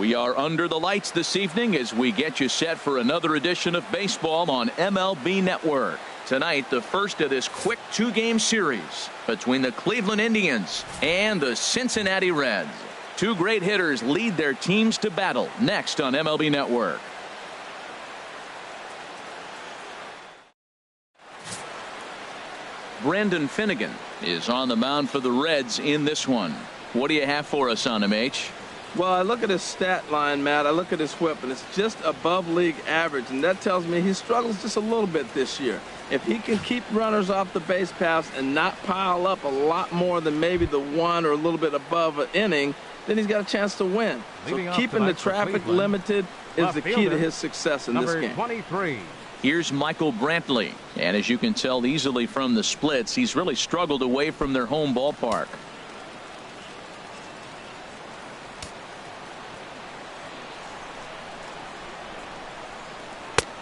We are under the lights this evening as we get you set for another edition of baseball on MLB Network. Tonight, the first of this quick two-game series between the Cleveland Indians and the Cincinnati Reds. Two great hitters lead their teams to battle next on MLB Network. Brendan Finnegan is on the mound for the Reds in this one. What do you have for us on him, H? Well, I look at his stat line, Matt. I look at his whip, and it's just above league average, and that tells me he struggles just a little bit this year. If he can keep runners off the base paths and not pile up a lot more than maybe the one or a little bit above an inning, then he's got a chance to win. So keeping the traffic limited is the key to his success in this game. 23. Here's Michael Brantley, and as you can tell easily from the splits, he's really struggled away from their home ballpark.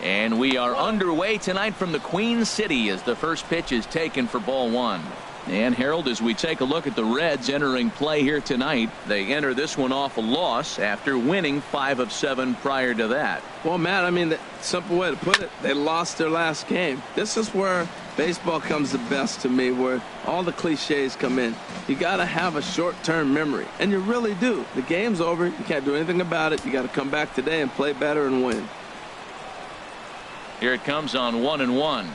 And we are underway tonight from the Queen City as the first pitch is taken for ball one. And Harold, as we take a look at the Reds entering play here tonight, they enter this one off a loss after winning 5 of 7 prior to that. Well, Matt, I mean, the simple way to put it, they lost their last game. This is where baseball comes the best to me, where all the cliches come in. You got to have a short-term memory, and you really do. The game's over. You can't do anything about it. You got to come back today and play better and win. Here it comes on 1-1.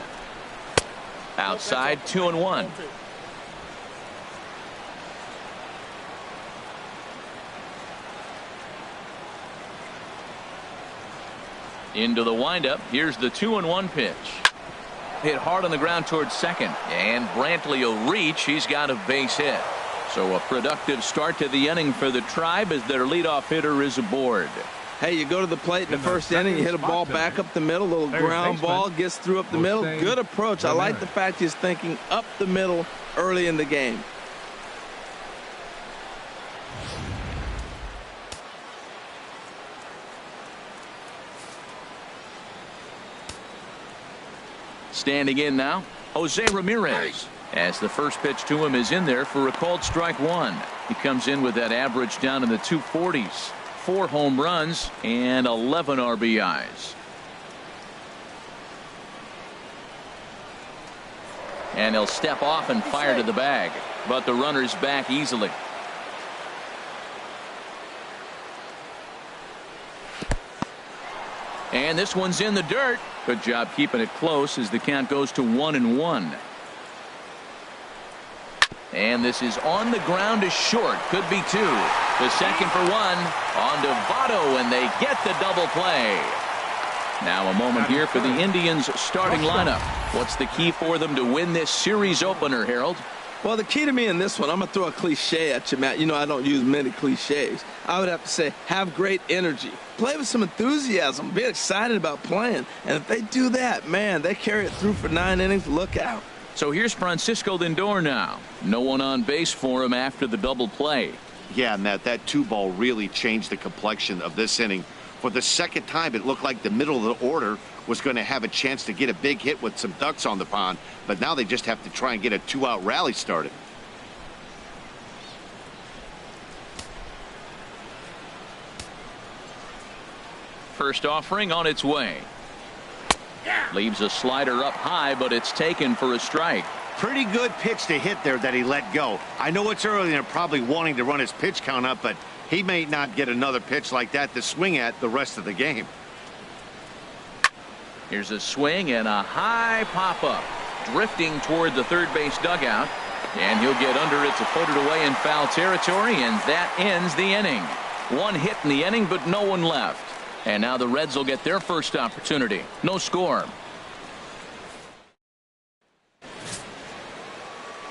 Outside 2-1. Into the windup. Here's the 2-1 pitch. Hit hard on the ground towards second, and Brantley will reach. He's got a base hit. So a productive start to the inning for the Tribe as their leadoff hitter is aboard. Hey, you go to the plate in the first inning, you hit a ball back up the middle, a little ground ball, gets through up the middle. Good approach. I like the fact he's thinking up the middle early in the game. Standing in now, Jose Ramirez, as the first pitch to him is in there for a called strike one. He comes in with that average down in the 240s. 4 home runs and 11 RBIs. And he'll step off and fire to the bag, but the runner's back easily. And this one's in the dirt. Good job keeping it close as the count goes to 1-1. And this is on the ground to short. Could be 2. The second for 1 on to Votto, and they get the double play. Now a moment here for the Indians starting lineup. What's the key for them to win this series opener, Harold? Well, the key to me in this one, I'm going to throw a cliche at you, Matt. You know I don't use many cliches. I would have to say have great energy. Play with some enthusiasm. Be excited about playing. And if they do that, man, they carry it through for 9 innings. Look out. So here's Francisco Lindor now. No one on base for him after the double play. Yeah, Matt, that 2-ball really changed the complexion of this inning. For the second time, it looked like the middle of the order was going to have a chance to get a big hit with some ducks on the pond, but now they just have to try and get a 2-out rally started. First offering on its way. Leaves a slider up high, but it's taken for a strike. Pretty good pitch to hit there that he let go. I know it's early and they're probably wanting to run his pitch count up, but he may not get another pitch like that to swing at the rest of the game. Here's a swing and a high pop-up. Drifting toward the third base dugout. And he'll get under it to put it away in foul territory, and that ends the inning. 1 hit in the inning, but no one left. And now the Reds will get their first opportunity. No score.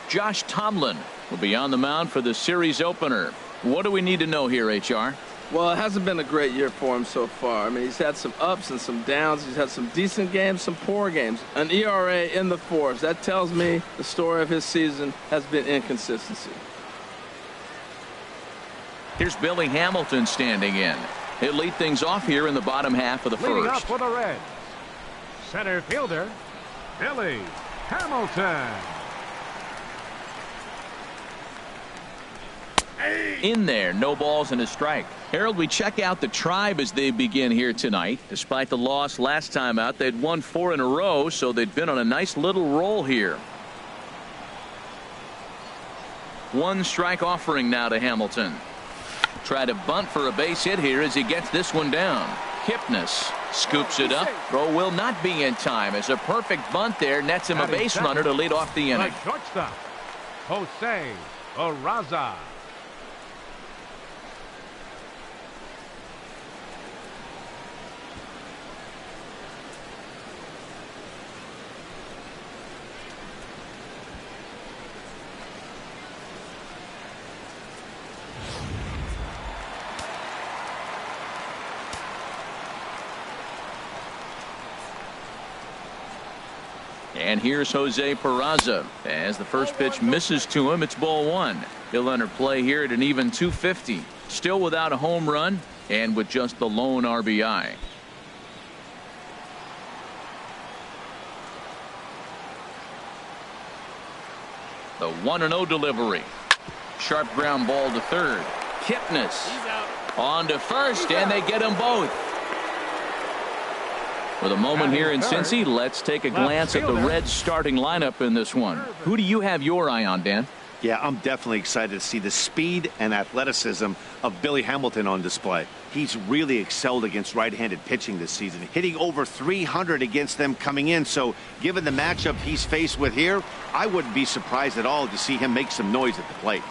Josh Tomlin will be on the mound for the series opener. What do we need to know here, HR? Well, it hasn't been a great year for him so far. I mean, he's had some ups and some downs. He's had some decent games, some poor games. An ERA in the 4s. That tells me the story of his season has been inconsistency. Here's Billy Hamilton standing in. He'll lead things off here in the bottom half of the Leading first. up for the Reds, center fielder Billy Hamilton. In there, no balls and a strike. Harold, we check out the Tribe as they begin here tonight. Despite the loss last time out, they'd won 4 in a row, so they'd been on a nice little roll here. 1 strike offering now to Hamilton. Try to bunt for a base hit here as he gets this one down. Kipnis scoops it up. Throw will not be in time as a perfect bunt there nets him a base runner to lead off the inning. Shortstop, Jose Arraza. And here's Jose Peraza. As the first pitch misses to him, it's ball 1. He'll enter play here at an even 250. Still without a home run and with just the lone RBI. The 1-0 delivery. Sharp ground ball to third. Kipnis on to first, and they get them both. For the moment here in Cincy, let's take a glance at the Reds starting lineup in this one. Who do you have your eye on, Dan? Yeah, I'm definitely excited to see the speed and athleticism of Billy Hamilton on display. He's really excelled against right-handed pitching this season, hitting over 300 against them coming in. So given the matchup he's faced with here, I wouldn't be surprised at all to see him make some noise at the plate.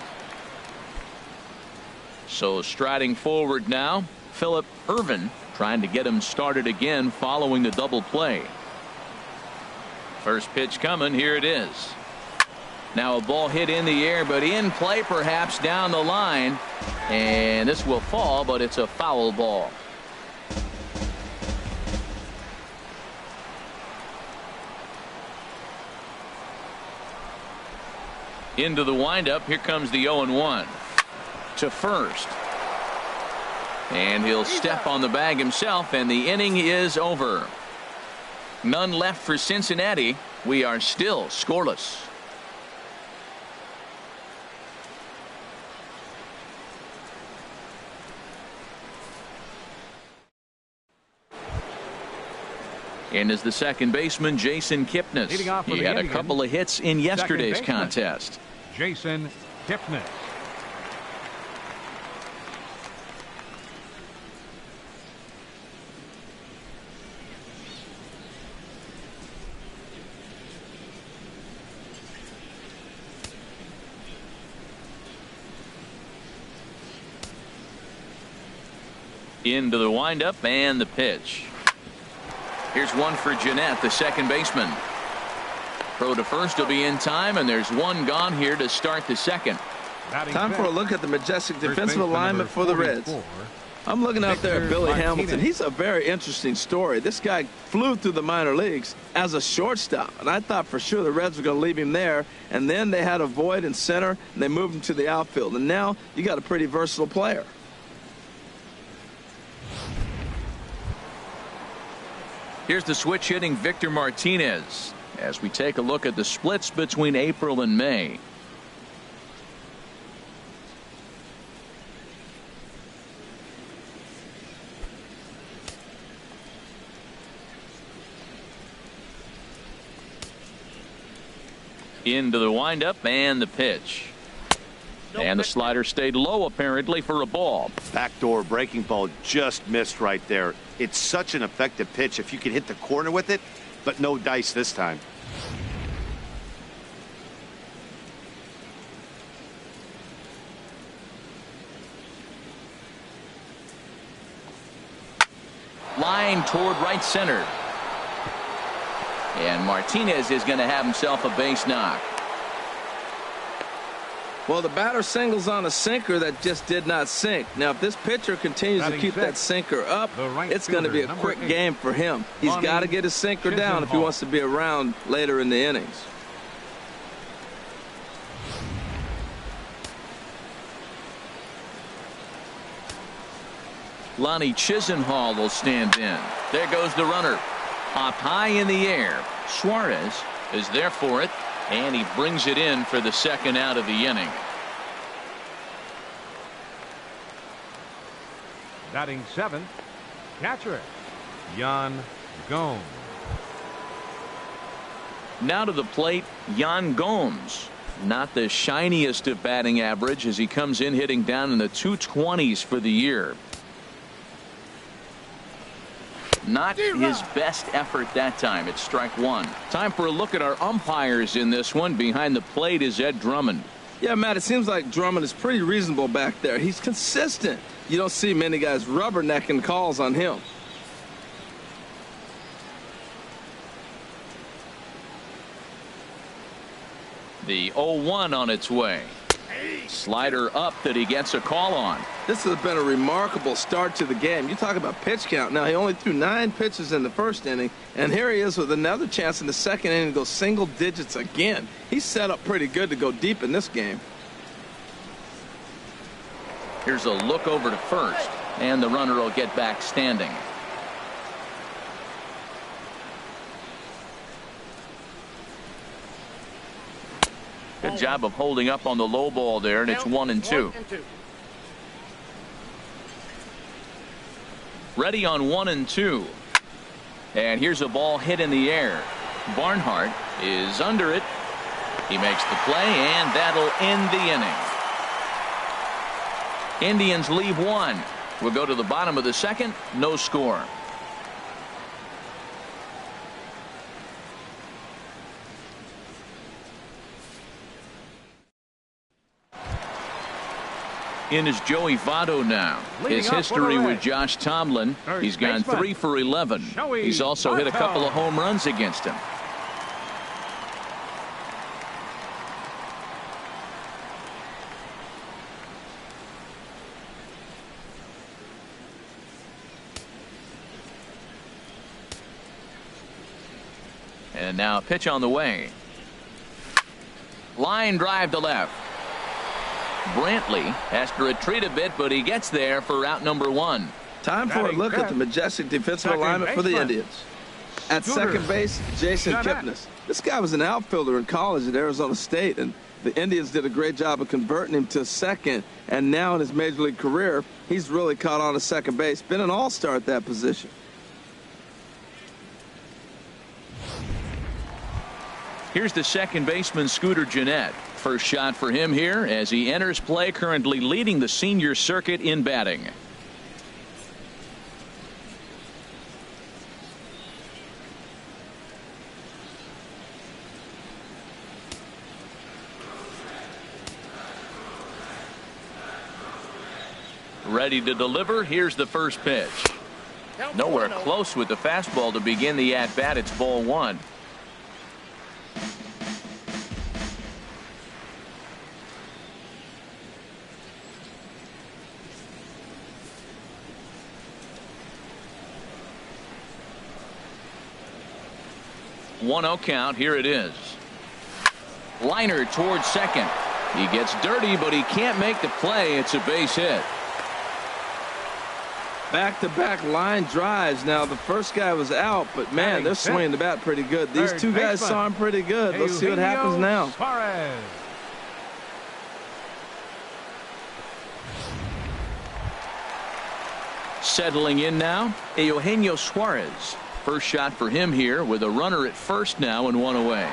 So striding forward now, Phillip Ervin, trying to get him started again following the double play. First pitch coming. Here it is. Now a ball hit in the air, but in play perhaps down the line. And this will fall, but it's a foul ball. Into the windup. Here comes the 0-1 to first. And he'll step on the bag himself, and the inning is over. None left for Cincinnati. We are still scoreless. And is the second baseman, Jason Kipnis. He had a couple of hits in yesterday's contest. Jason Kipnis. Into the windup and the pitch. Here's one for Jeanette, the second baseman. Throw to first will be in time, and there's one gone here to start the second. Time for a look at the majestic defensive alignment for the Reds. I'm looking out there at Billy Hamilton. He's a very interesting story. This guy flew through the minor leagues as a shortstop, and I thought for sure the Reds were going to leave him there, and then they had a void in center, and they moved him to the outfield, and now you got a pretty versatile player. Here's the switch hitting Victor Martinez as we take a look at the splits between April and May. Into the windup and the pitch. And the slider stayed low apparently for a ball. Backdoor breaking ball just missed right there. It's such an effective pitch if you can hit the corner with it, but no dice this time. Line toward right center. And Martinez is going to have himself a base knock. Well, the batter singles on a sinker that just did not sink. Now, if this pitcher continues to keep that sinker up, it's going to be a quick game for him. He's got to get his sinker down if he wants to be around later in the innings. Lonnie Chisenhall will stand in. There goes the runner. Up high in the air. Suarez is there for it. And he brings it in for the second out of the inning. Batting seventh, catcher, Yan Gomes. Now to the plate, Yan Gomes. Not the shiniest of batting average as he comes in hitting down in the 220s for the year. Not his best effort that time. It's strike one. Time for a look at our umpires in this one. Behind the plate is Ed Drummond. Yeah, Matt, it seems like Drummond is pretty reasonable back there. He's consistent. You don't see many guys rubbernecking calls on him. The 0-1 on its way. Slider up that he gets a call on. This has been a remarkable start to the game. You talk about pitch count. Now, he only threw 9 pitches in the first inning, and here he is with another chance in the second inning to go single digits again. He's set up pretty good to go deep in this game. Here's a look over to first, and the runner will get back standing. Good job of holding up on the low ball there, and it's 1-2. Ready on 1-2. And here's a ball hit in the air. Barnhart is under it. He makes the play, and that'll end the inning. Indians leave one. We'll go to the bottom of the second. No score. In is Joey Votto now. His history with Josh Tomlin. He's gone 3 for 11. He's also hit a couple of home runs against him. And now a pitch on the way. Line drive to left. Brantley has to retreat a bit, but he gets there for out number 1. Time for a look at the majestic defensive alignment for the Indians. At second base, Jason Kipnis. This guy was an outfielder in college at Arizona State, and the Indians did a great job of converting him to second, and now in his major league career, he's really caught on to second base. Been an all-star at that position. Here's the second baseman, Scooter Gennett. First shot for him here as he enters play, currently leading the senior circuit in batting. Ready to deliver. Here's the first pitch. Nowhere close with the fastball to begin the at-bat. It's ball 1. One-0 count. Here it is. Liner towards second. He gets dirty, but he can't make the play. It's a base hit. Back-to-back line drives. Now, the first guy was out, but, man, they're swinging the bat pretty good. These two guys saw him pretty good. Let's see what happens now. Settling in now, Eugenio Suarez. First shot for him here with a runner at first now and 1 away.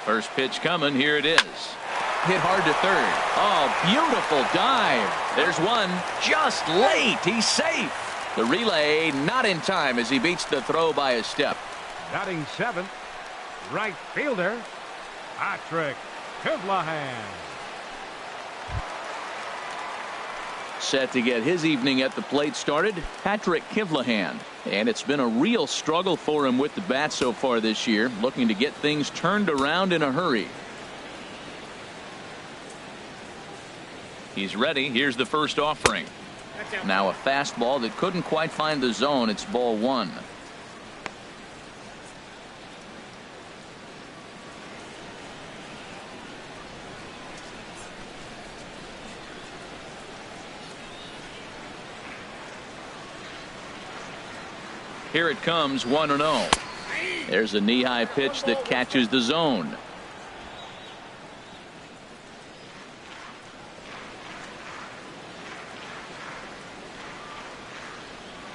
First pitch coming. Here it is. Hit hard to third. Oh, beautiful dive. There's one just late. He's safe. The relay not in time as he beats the throw by a step. Batting seventh, right fielder, Patrick Kivlahan. Set to get his evening at the plate started, Patrick Kivlahan. And it's been a real struggle for him with the bat so far this year, looking to get things turned around in a hurry. He's ready. Here's the first offering. Now a fastball that couldn't quite find the zone. It's ball 1. Here it comes, 1-0. There's a knee-high pitch that catches the zone.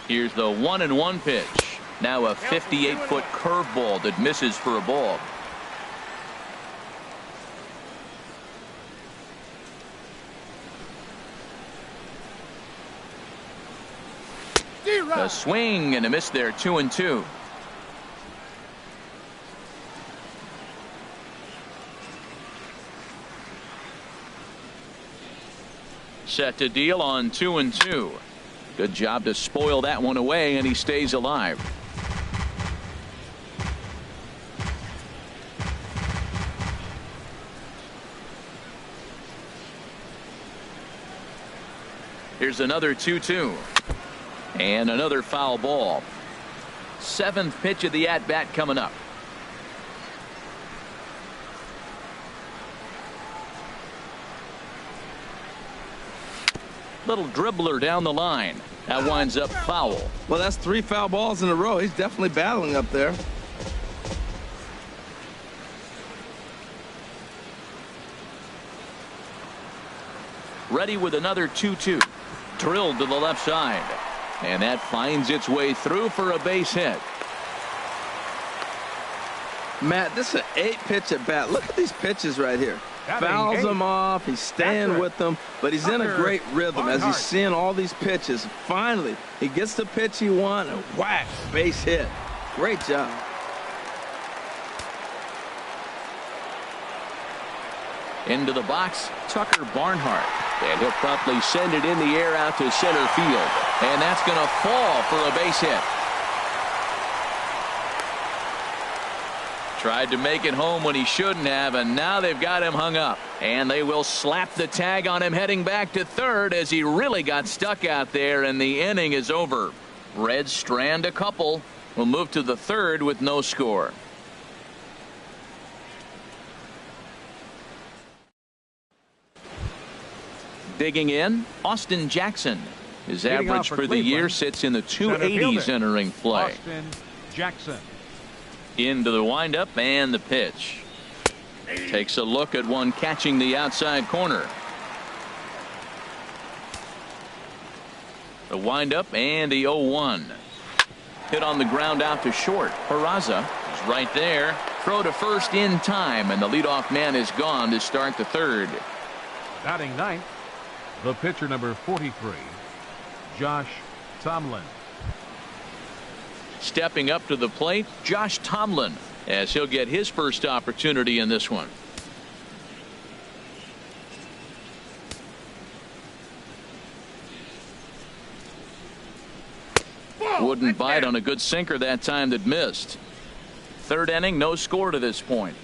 Here's the 1-1 pitch. Now a 58-foot curveball that misses for a ball. A swing and a miss there, 2-2. Set to deal on 2-2. Good job to spoil that one away, and he stays alive. Here's another 2-2. And another foul ball. 7th pitch of the at-bat coming up. Little dribbler down the line. That winds up foul. Well, that's 3 foul balls in a row. He's definitely battling up there. Ready with another 2-2. Drilled to the left side. And that finds its way through for a base hit. Matt, this is an 8-pitch at bat. Look at these pitches right here. Fouls 8. them off. He's staying with them, but he's in a great rhythm as he's seeing all these pitches. Finally, he gets the pitch he wants and whack, base hit. Great job. Into the box, Tucker Barnhart. And he'll promptly send it in the air out to center field. And that's going to fall for a base hit. Tried to make it home when he shouldn't have, and now they've got him hung up. And they will slap the tag on him heading back to third as he really got stuck out there, and the inning is over. Reds strand a couple. Will move to the third with no score. Digging in, Austin Jackson. His average for the year sits in the 280s entering play. Austin Jackson. Into the windup and the pitch. Takes a look at one catching the outside corner. The windup and the 0-1. Hit on the ground out to short. Peraza is right there. Throw to first in time, and the leadoff man is gone to start the third. Batting ninth, the pitcher number 43, Josh Tomlin. Stepping up to the plate, Josh Tomlin, as he'll get his first opportunity in this one. Wouldn't bite on a good sinker that time that missed. Third inning, no score to this point.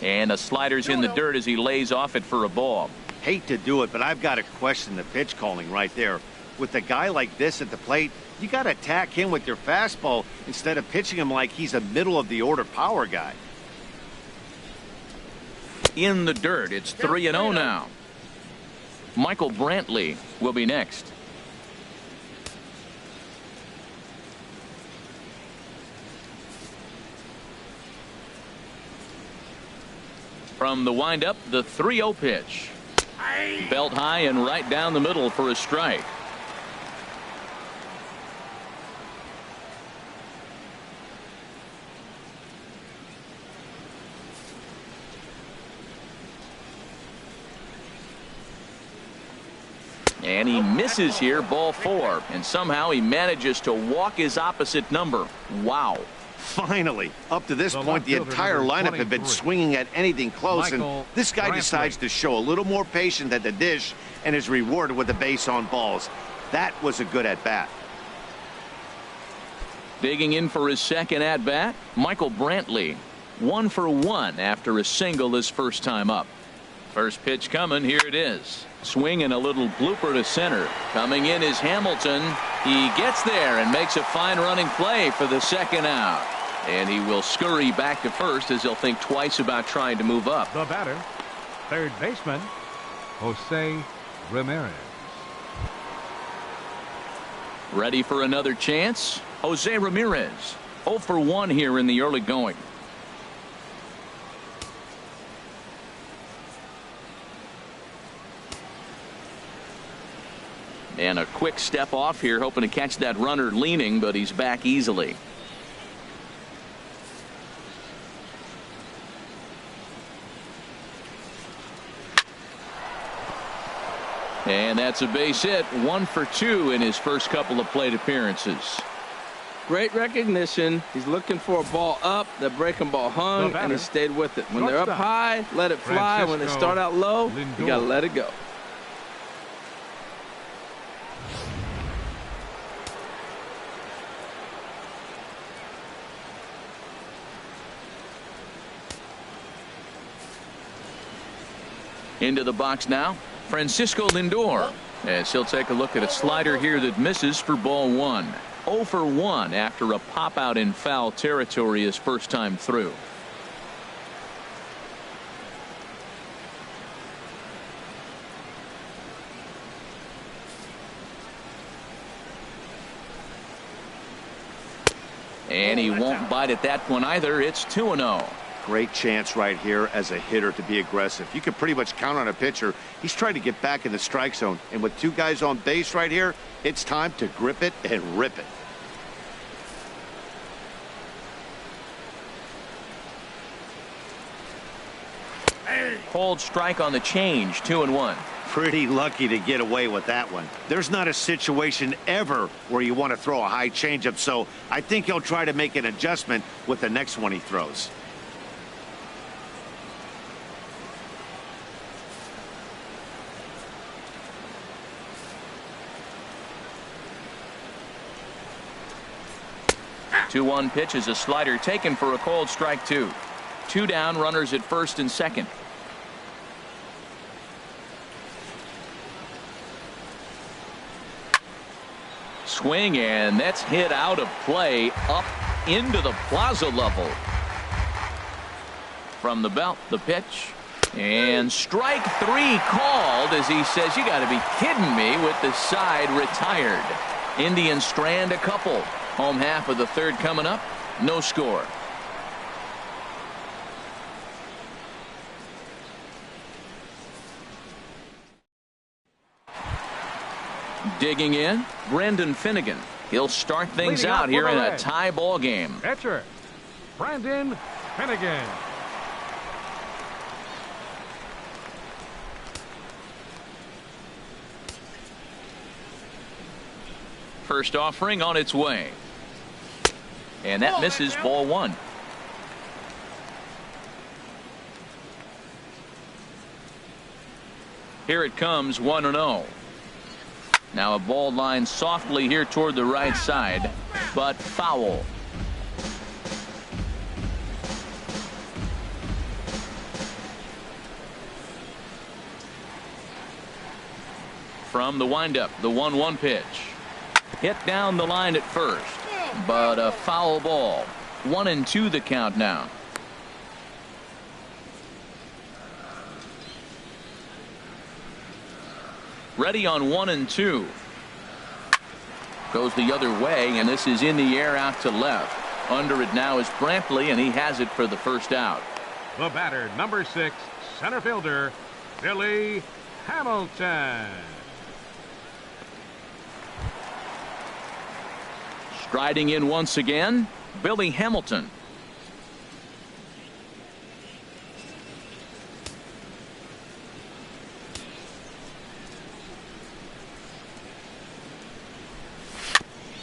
And the slider's in the dirt as he lays off it for a ball. Hate to do it, but I've got to question the pitch calling right there. With a guy like this at the plate, you got to attack him with your fastball instead of pitching him like he's a middle-of-the-order power guy. In the dirt, it's 3-0 now. Michael Brantley will be next. From the windup, the 3-0 pitch. Belt high and right down the middle for a strike. And he misses here, ball 4, and somehow he manages to walk his opposite number. Wow. Finally, up to this point, the entire lineup had been swinging at anything close, and this guy decides to show a little more patience at the dish and is rewarded with a base on balls. That was a good at-bat. Digging in for his second at-bat, Michael Brantley. 1 for 1 after a single his first time up. First pitch coming, here it is. Swing and a little blooper to center. Coming in is Hamilton. He gets there and makes a fine running play for the second out. And he will scurry back to first as he'll think twice about trying to move up. The batter, third baseman, Jose Ramirez. Ready for another chance? Jose Ramirez, 0 for 1 here in the early going. And a quick step off here, hoping to catch that runner leaning, but he's back easily. And that's a base hit, 1 for 2 in his first couple of plate appearances. Great recognition. He's looking for a ball up. The breaking ball hung, and he stayed with it. When they're up high, let it fly. When they start out low, you got to let it go. Into the box now, Francisco Lindor, as he'll take a look at a slider here that misses for ball 1. 0 for 1 after a pop out in foul territory his first time through. And he won't bite at that one either. It's 2-0. Great chance right here as a hitter to be aggressive. You can pretty much count on a pitcher. He's trying to get back in the strike zone. And with 2 guys on base right here, it's time to grip it and rip it. Cold strike on the change, 2-1. Pretty lucky to get away with that one. There's not a situation ever where you want to throw a high changeup, so I think he'll try to make an adjustment with the next one he throws. The 2-1 pitch is a slider taken for a cold strike 2. 2 down, runners at first and second. Swing, and that's hit out of play up into the plaza level. From the belt, the pitch, and strike 3 called as he says, you got to be kidding me, with the side retired. Indians strand a couple. Home half of the third coming up. No score. Digging in, Brendan Finnegan. He'll start things out here in a tie ball game. Pitcher, Brendan Finnegan. First offering on its way. And that misses, ball 1. Here it comes, 1-0. Now a ball line softly here toward the right side, but foul. From the windup, the 1-1 pitch. Hit down the line at first, but a foul ball. 1-2 the count now. Ready on 1-2. Goes the other way, and this is in the air out to left. Under it now is Brantley, and he has it for the first out. The batter, number 6, center fielder, Billy Hamilton. Striding in once again, Billy Hamilton.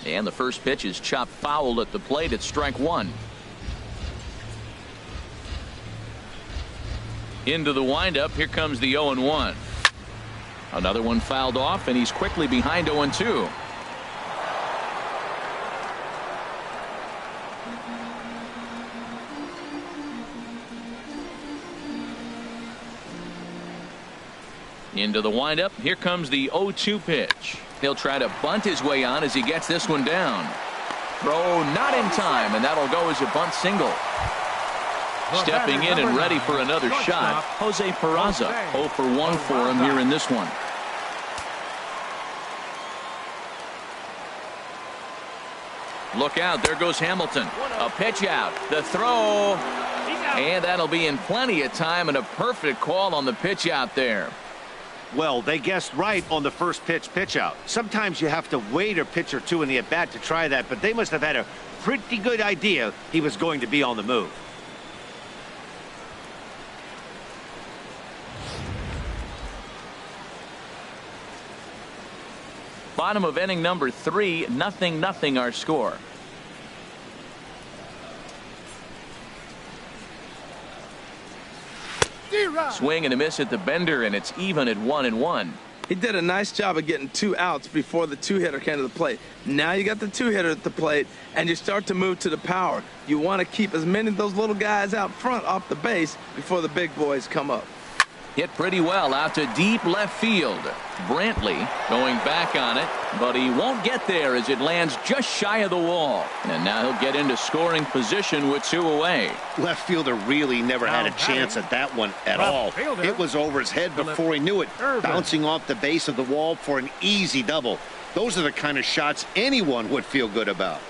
And the first pitch is chopped foul at the plate at strike 1. Into the windup. Here comes the 0-1. Another one fouled off, and he's quickly behind 0-2. Into the windup. Here comes the 0-2 pitch. He'll try to bunt his way on as he gets this one down. Throw not in time, and that'll go as a bunt single. Stepping in and ready for another shot, Jose Peraza. 0 for 1 for him here in this one. Look out, there goes Hamilton. A pitch out, the throw, and that'll be in plenty of time, and a perfect call on the pitch out there. Well, they guessed right on the first pitch out. Sometimes you have to wait a pitch or two in the at-bat to try that, but they must have had a pretty good idea he was going to be on the move. Bottom of inning number 3, 0-0 our score. Swing and a miss at the bender, and it's even at 1-1. He did a nice job of getting 2 outs before the 2-hitter came to the plate. Now you got the 2-hitter at the plate, and you start to move to the power. You want to keep as many of those little guys out front off the base before the big boys come up. Hit pretty well out to deep left field. Brantley going back on it, but he won't get there as it lands just shy of the wall. And now he'll get into scoring position with 2 away. Left fielder really never had a chance at that one at all. It was over his head before he knew it, bouncing off the base of the wall for an easy double. Those are the kind of shots anyone would feel good about.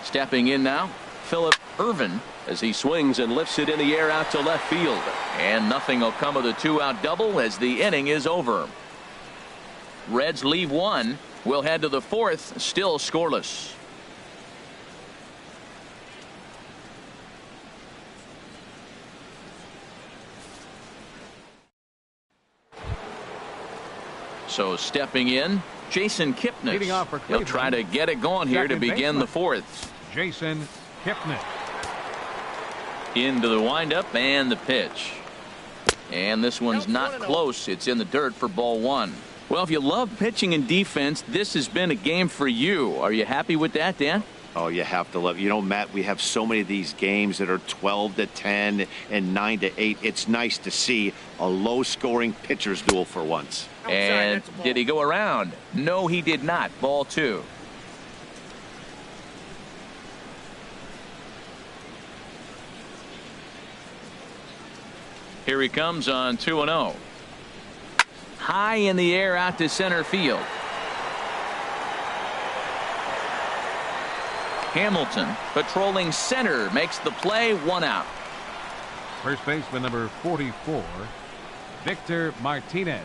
Stepping in now, Phillip Ervin, as he swings and lifts it in the air out to left field. And nothing will come of the 2-out double as the inning is over. Reds leave 1. We'll head to the 4th, still scoreless. So stepping in, Jason Kipnis. He'll try to get it going here to begin the 4th. Jason Kipnis. Into the windup and the pitch. And this one's not close. It's in the dirt for ball 1. Well, if you love pitching and defense, this has been a game for you. Are you happy with that, Dan? Oh, you have to love. You know, Matt, we have so many of these games that are 12-10 and 9-8. It's nice to see a low-scoring pitcher's duel for once. And did he go around? No, he did not. Ball 2. Here he comes on 2-0. High in the air out to center field. Hamilton patrolling center makes the play. 1 out. First baseman number 44, Victor Martinez.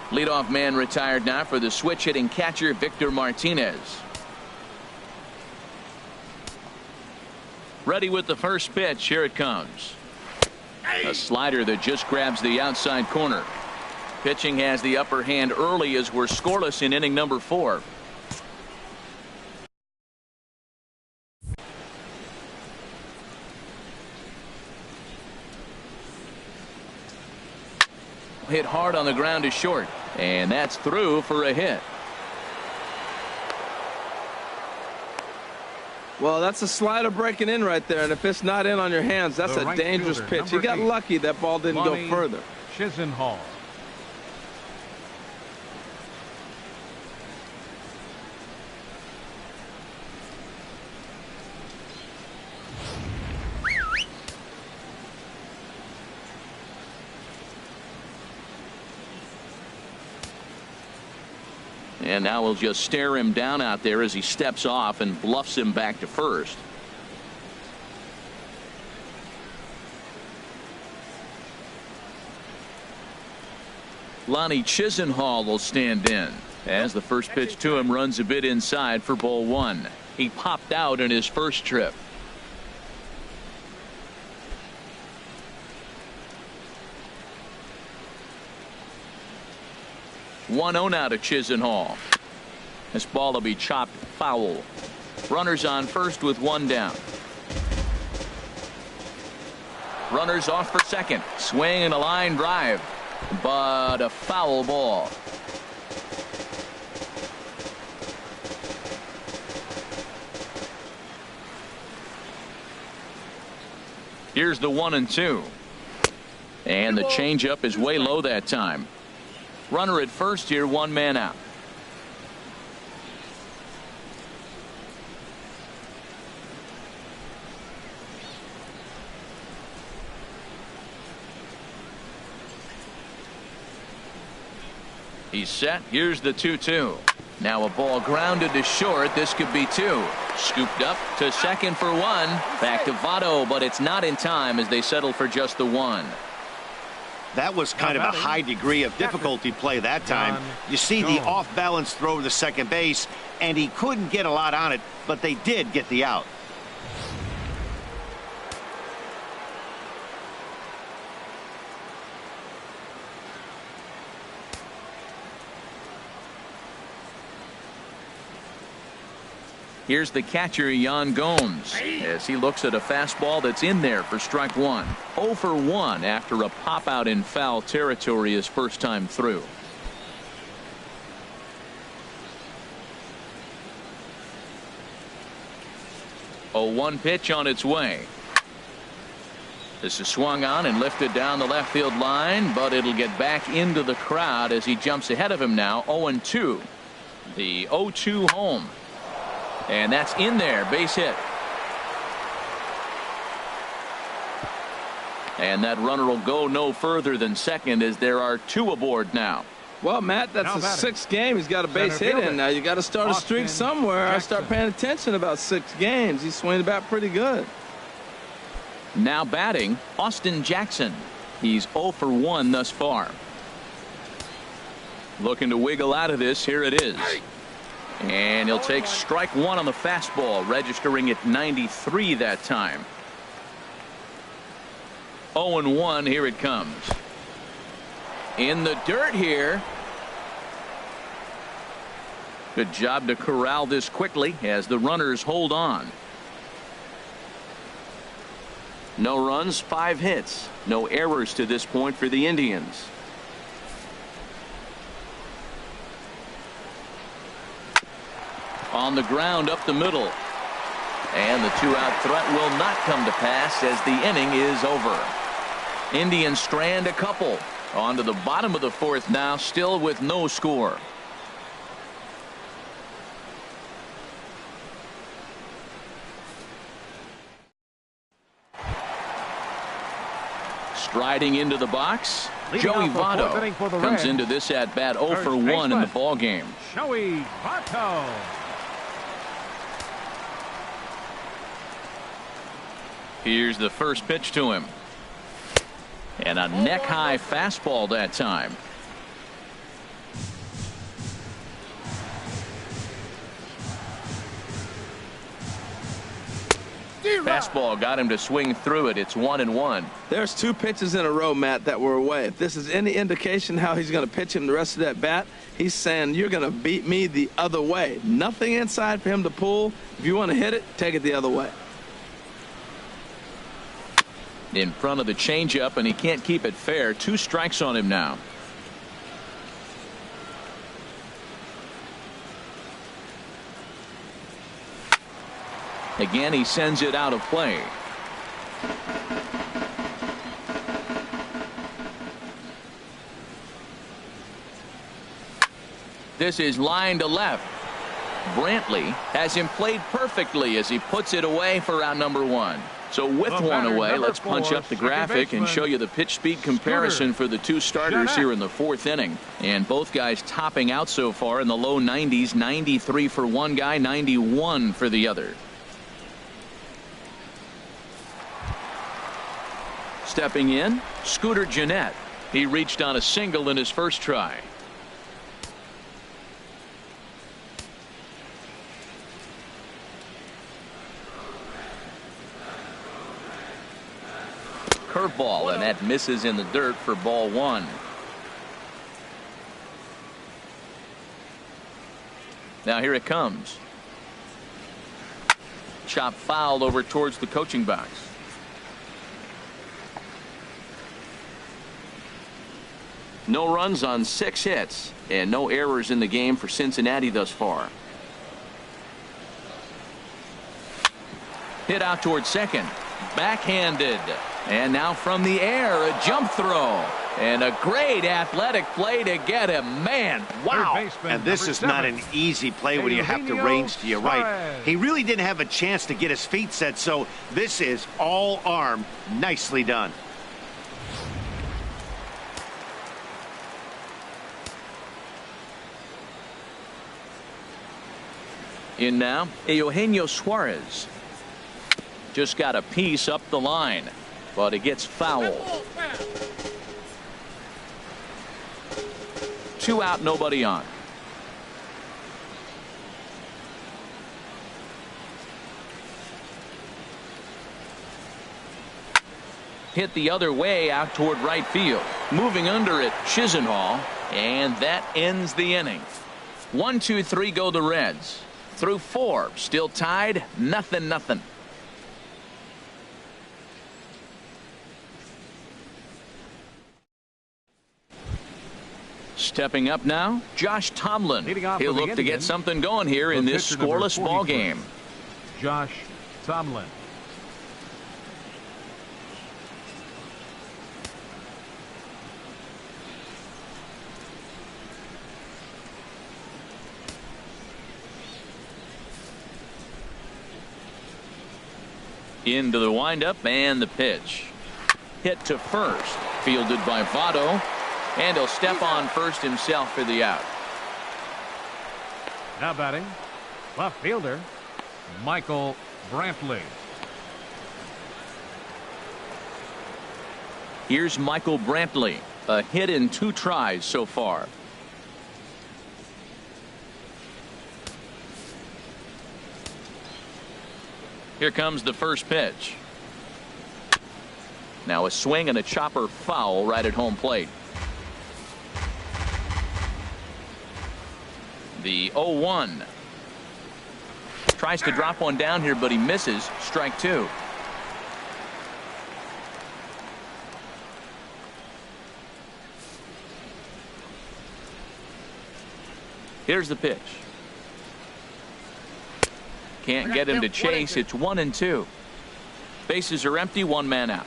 Leadoff man retired now for the switch hitting catcher Victor Martinez. Ready with the first pitch. Here it comes. A slider that just grabs the outside corner. Pitching has the upper hand early as we're scoreless in inning number 4. Hit hard on the ground to short, and that's through for a hit. Well, that's a slider breaking in right there, and if it's not in on your hands, that's a dangerous pitch. He got lucky that ball didn't go further. Chisenhall. And now we'll just stare him down out there as he steps off and bluffs him back to first. Lonnie Chisenhall will stand in as the first pitch to him runs a bit inside for ball 1. He popped out in his first trip. One 0 now to Chisenhall. This ball will be chopped foul. Runners on first with 1 down. Runners off for second. Swing and a line drive, but a foul ball. Here's the 1-2. And the changeup is way low that time. Runner at first here, 1 man out. He's set. Here's the 2-2. Now a ball grounded to short. This could be 2. Scooped up to second for 1. Back to Votto, but it's not in time as they settle for just the 1. That was kind of a high degree of difficulty play that time. You see the off-balance throw to second base, and he couldn't get a lot on it, but they did get the out. Here's the catcher, Yan Gomes, as he looks at a fastball that's in there for strike 1. 0 for 1 after a pop out in foul territory his first time through. A 1 pitch on its way. This is swung on and lifted down the left field line, but it'll get back into the crowd as he jumps ahead of him now. 0-2. The 0-2 home. And that's in there, base hit. And that runner will go no further than second as there are 2 aboard now. Well, Matt, that's the 6th game. He's got a base hit in now. You got to start a streak somewhere. I start paying attention about 6 games. He's swinging the bat pretty good. Now batting, Austin Jackson. He's 0 for 1 thus far. Looking to wiggle out of this. Here it is. And he'll take strike 1 on the fastball, registering at 93 that time. 0-1. Here it comes. In the dirt here. Good job to corral this quickly as the runners hold on. No runs, 5 hits. No errors to this point for the Indians. On the ground up the middle. And the 2-out threat will not come to pass as the inning is over. Indians strand a couple. On to the bottom of the 4th now, still with no score. Striding into the box, Joey Votto comes into this at bat 0 for 1 in the ball game. Joey Votto. Here's the first pitch to him. And a neck-high fastball that time. Fastball got him to swing through it. It's 1-1. There's 2 pitches in a row, Matt, that were away. If this is any indication how he's going to pitch him the rest of that bat, he's saying you're going to beat me the other way. Nothing inside for him to pull. If you want to hit it, take it the other way. In front of the changeup, and he can't keep it fair. 2 strikes on him now. Again, he sends it out of play. This is line to left. Brantley has him played perfectly as he puts it away for out number 1. So with 1 away, let's punch up the graphic and show you the pitch speed comparison for the 2 starters here in the 4th inning. And both guys topping out so far in the low 90s. 93 for one guy, 91 for the other. Stepping in, Scooter Gennett. He reached on a single in his first try. Curveball, and that misses in the dirt for ball 1. Now here it comes. Chop foul over towards the coaching box. No runs on 6 hits and no errors in the game for Cincinnati thus far. Hit out towards second. Backhanded. And now from the air, a jump throw. And a great athletic play to get him. Man, wow. And this is not an easy play when you have to range to your right. He really didn't have a chance to get his feet set, so this is all arm. Nicely done. In now, Eugenio Suarez. Just got a piece up the line, but it gets fouled. 2 out, nobody on. Hit the other way out toward right field. Moving under it, Chisenhall, and that ends the inning. 1, 2, 3 go the Reds. Through 4, still tied, 0-0. Stepping up now, Josh Tomlin. He'll look to get something going here in this scoreless ball game. Josh Tomlin. Into the windup and the pitch. Hit to first, fielded by Votto. And he'll step on first himself for the out. Now batting, left fielder, Michael Brantley. Here's Michael Brantley. A hit in 2 tries so far. Here comes the first pitch. Now a swing and a chopper foul right at home plate. The 0-1. Tries to drop one down here, but he misses. Strike 2. Here's the pitch. Can't get him to chase. It's 1-2. Bases are empty. 1 man out.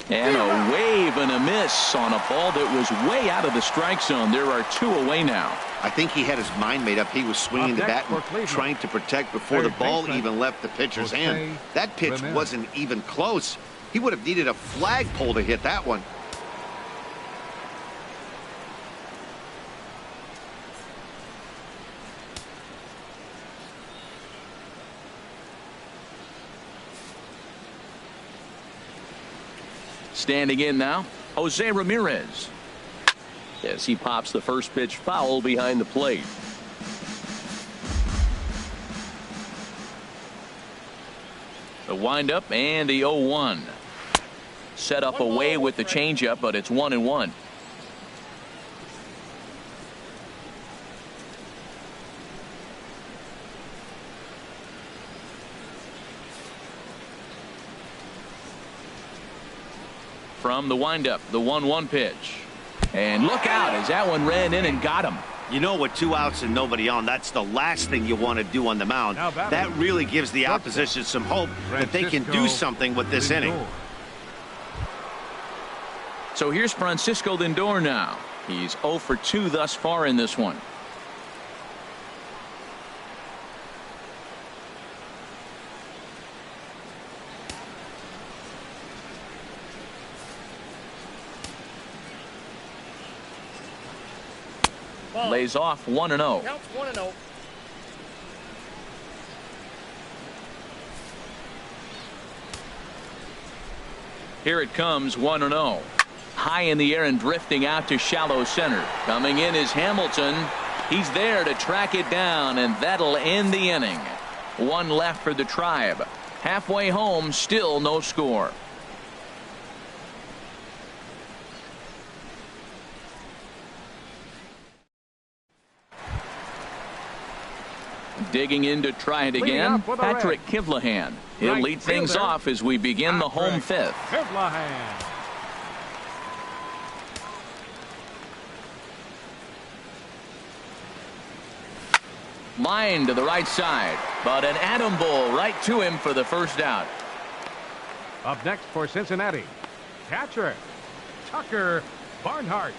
And a wave and a miss on a ball that was way out of the strike zone. There are 2 away now. I think he had his mind made up. He was swinging the bat and trying to protect before the ball even left the pitcher's hand. That pitch wasn't even close. He would have needed a flagpole to hit that one. Standing in now, Jose Ramirez. As he pops the first pitch foul behind the plate. The windup and the 0-1. Set up away with the changeup, but it's 1-1. From the windup, the 1-1 pitch. And look out as that one ran in and got him. You know, with 2 outs and nobody on, that's the last thing you want to do on the mound. That really gives the opposition some hope that they can do something with this inning. So here's Francisco Lindor now. He's 0 for 2 thus far in this one. Lays off 1-0. Counts 1-0. Here it comes, 1-0. High in the air and drifting out to shallow center. Coming in is Hamilton. He's there to track it down, and that'll end the inning. 1 left for the Tribe. Halfway home, still no score. Digging in to try it again, Patrick Kivlahan. He'll lead things off as we begin the home 5th. Kivlahan. Line to the right side, but an atom bowl right to him for the first out. Up next for Cincinnati, catcher Tucker Barnhart.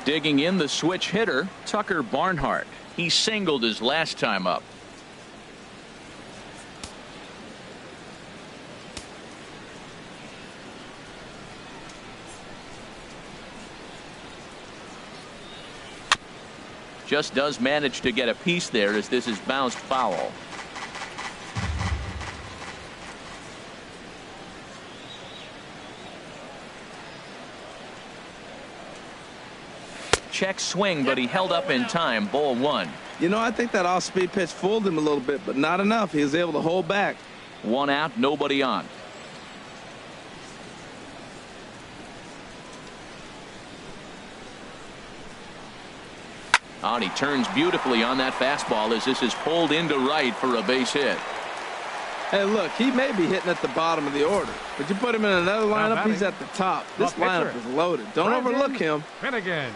Digging in the switch hitter, Tucker Barnhart. He singled his last time up. Just does manage to get a piece there as this is bounced foul. Check swing, but he held up in time. Ball one. You know, I think that off-speed pitch fooled him a little bit, but not enough. He was able to hold back. One out, nobody on. And he turns beautifully on that fastball as this is pulled into right for a base hit. Hey, look, he may be hitting at the bottom of the order, but you put him in another lineup, he's at the top. This lineup is loaded. Don't overlook him. Finnegan.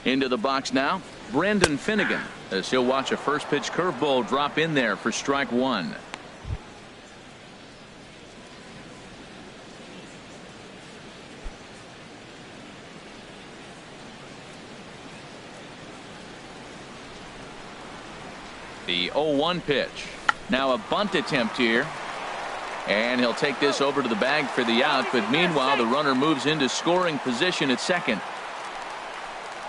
Into the box now, Brendan Finnegan, as he'll watch a first pitch curveball drop in there for strike one. The 0-1 pitch. Now a bunt attempt here. And he'll take this over to the bag for the out, but meanwhile the runner moves into scoring position at second.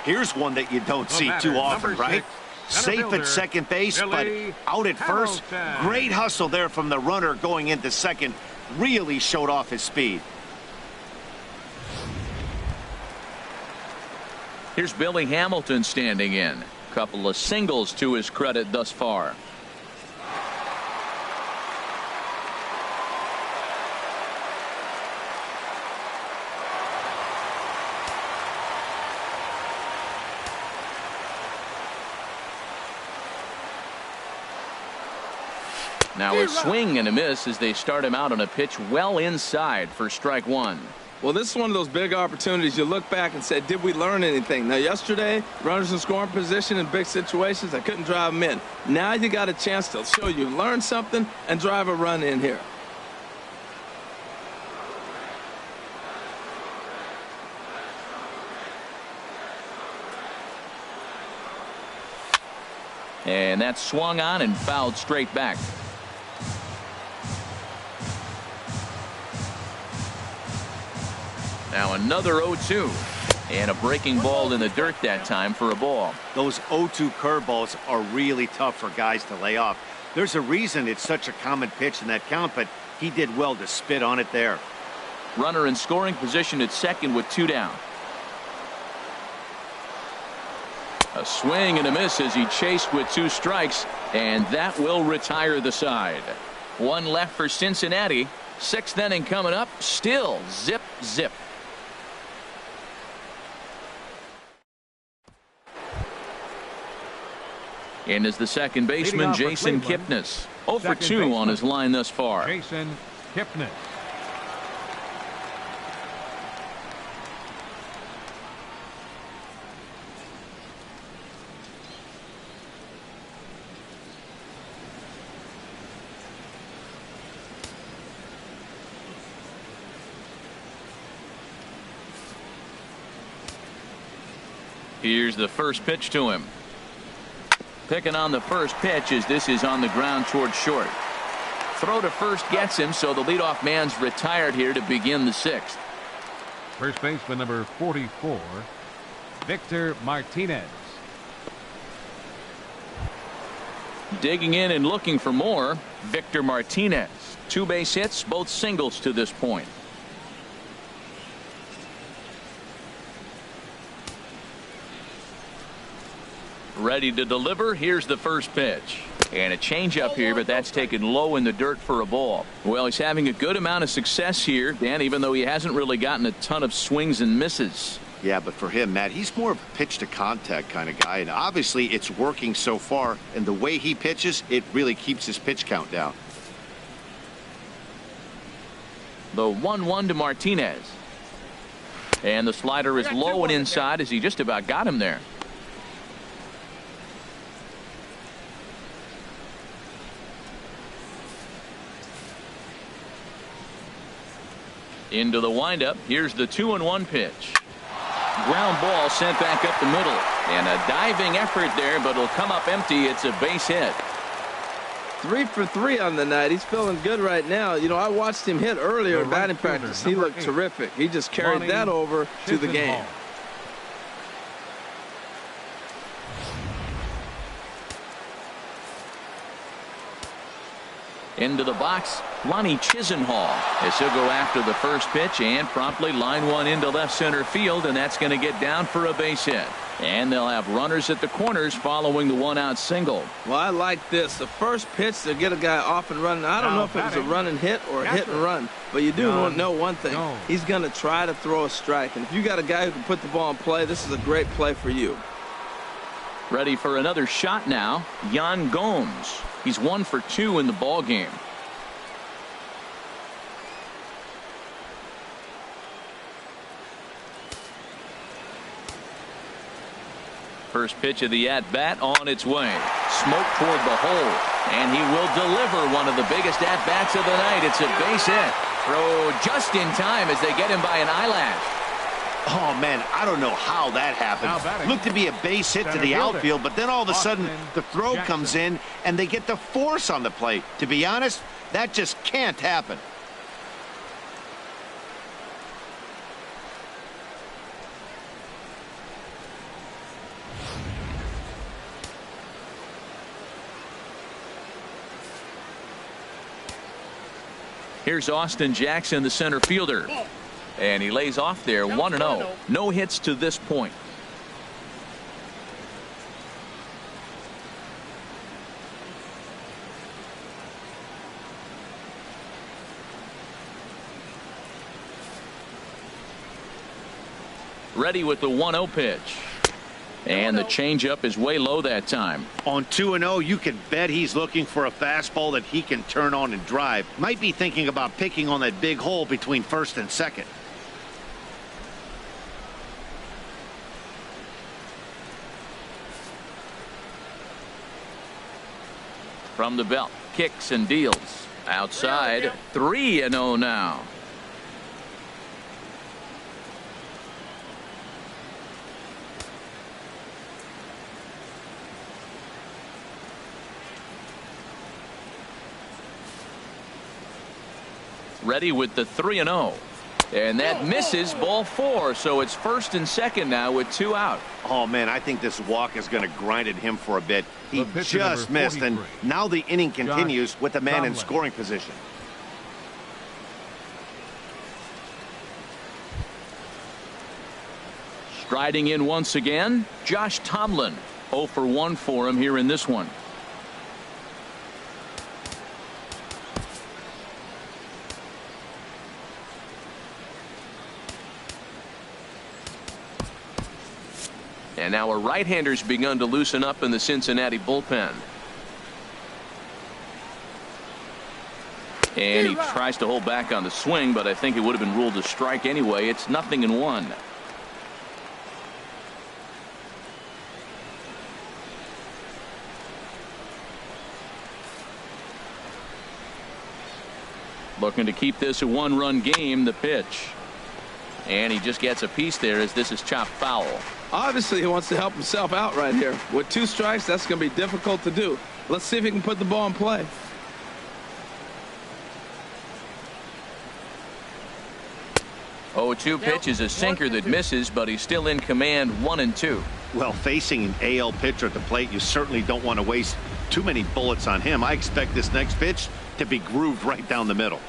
Here's one that you don't see too often, right? Safe at second base, but out at first. Great hustle there from the runner going into second. Really showed off his speed. Here's Billy Hamilton standing in. Couple of singles to his credit thus far. Now a swing and a miss as they start him out on a pitch well inside for strike one. Well, this is one of those big opportunities. You look back and say, did we learn anything? Now, yesterday, runners in scoring position in big situations, I couldn't drive them in. Now you got a chance to show you learned something and drive a run in here. And that's swung on and fouled straight back. Now another 0-2. And a breaking ball in the dirt that time for a ball. Those 0-2 curveballs are really tough for guys to lay off. There's a reason it's such a common pitch in that count, but he did well to spit on it there. Runner in scoring position at second with two down. A swing and a miss as he chased with two strikes, and that will retire the side. One left for Cincinnati. Sixth inning coming up. Still zip, zip. And is the second baseman, Jason Kipnis. 0 for 2 on his line thus far. Jason Kipnis. Here's the first pitch to him. Picking on the first pitch as this is on the ground towards short. Throw to first gets him, so the leadoff man's retired here to begin the sixth. First baseman number 44, Victor Martinez. Digging in and looking for more, Victor Martinez. 2 base hits, both singles to this point. Ready to deliver. Here's the first pitch. And a changeup here, but that's taken low in the dirt for a ball. Well, he's having a good amount of success here, Dan, even though he hasn't really gotten a ton of swings and misses. Yeah, but for him, Matt, he's more of a pitch-to-contact kind of guy, and obviously it's working so far, and the way he pitches, it really keeps his pitch count down. The 1-1 to Martinez. And the slider is low and inside as he just about got him there. Into the windup. Here's the 2-1 pitch. Ground ball sent back up the middle. And a diving effort there, but it'll come up empty. It's a base hit. 3 for 3 on the night. He's feeling good right now. You know, I watched him hit earlier in batting practice. He looked terrific. He just carried that over to the game. Into the box, Lonnie Chisenhall as he'll go after the first pitch and promptly line one into left center field, and that's going to get down for a base hit. And they'll have runners at the corners following the one-out single. Well, I like this. The first pitch to get a guy off and running. I don't know if it was a run and hit or a hit and run, but you do know one thing. He's going to try to throw a strike. And if you got a guy who can put the ball in play, this is a great play for you. Ready for another shot now, Yan Gomes. He's 1 for 2 in the ball game. First pitch of the at-bat on its way. Smoke toward the hole, and he will deliver one of the biggest at-bats of the night. It's a base hit. Throw just in time as they get him by an eyelash. Oh, man, I don't know how that happened. Looked to be a base hit to the outfield, but then all of a sudden the throw comes in and they get the force on the plate. To be honest, that just can't happen. Here's Austin Jackson, the center fielder. And he lays off there 1-0. No hits to this point. Ready with the 1-0 pitch. And the changeup is way low that time. On 2-0, you can bet he's looking for a fastball that he can turn on and drive. Might be thinking about picking on that big hole between first and second. From the belt, kicks and deals. Outside, 3-0 now. Ready with the 3-0. And that misses, ball 4. So it's first and second now with 2 out. Oh, man, I think this walk is going to grind at him for a bit. He just missed, and now the inning continues with the man in scoring position. Striding in once again, Josh Tomlin. 0 for 1 for him here in this one. And now a right-hander's begun to loosen up in the Cincinnati bullpen. And he tries to hold back on the swing, but I think it would have been ruled a strike anyway. It's 0-1. Looking to keep this a 1-run game, the pitch. And he just gets a piece there as this is chopped foul. Obviously, he wants to help himself out right here. With 2 strikes, that's going to be difficult to do. Let's see if he can put the ball in play. Oh, 2 pitch is a sinker that misses, but he's still in command 1-2. Well, facing an AL pitcher at the plate, you certainly don't want to waste too many bullets on him. I expect this next pitch to be grooved right down the middle.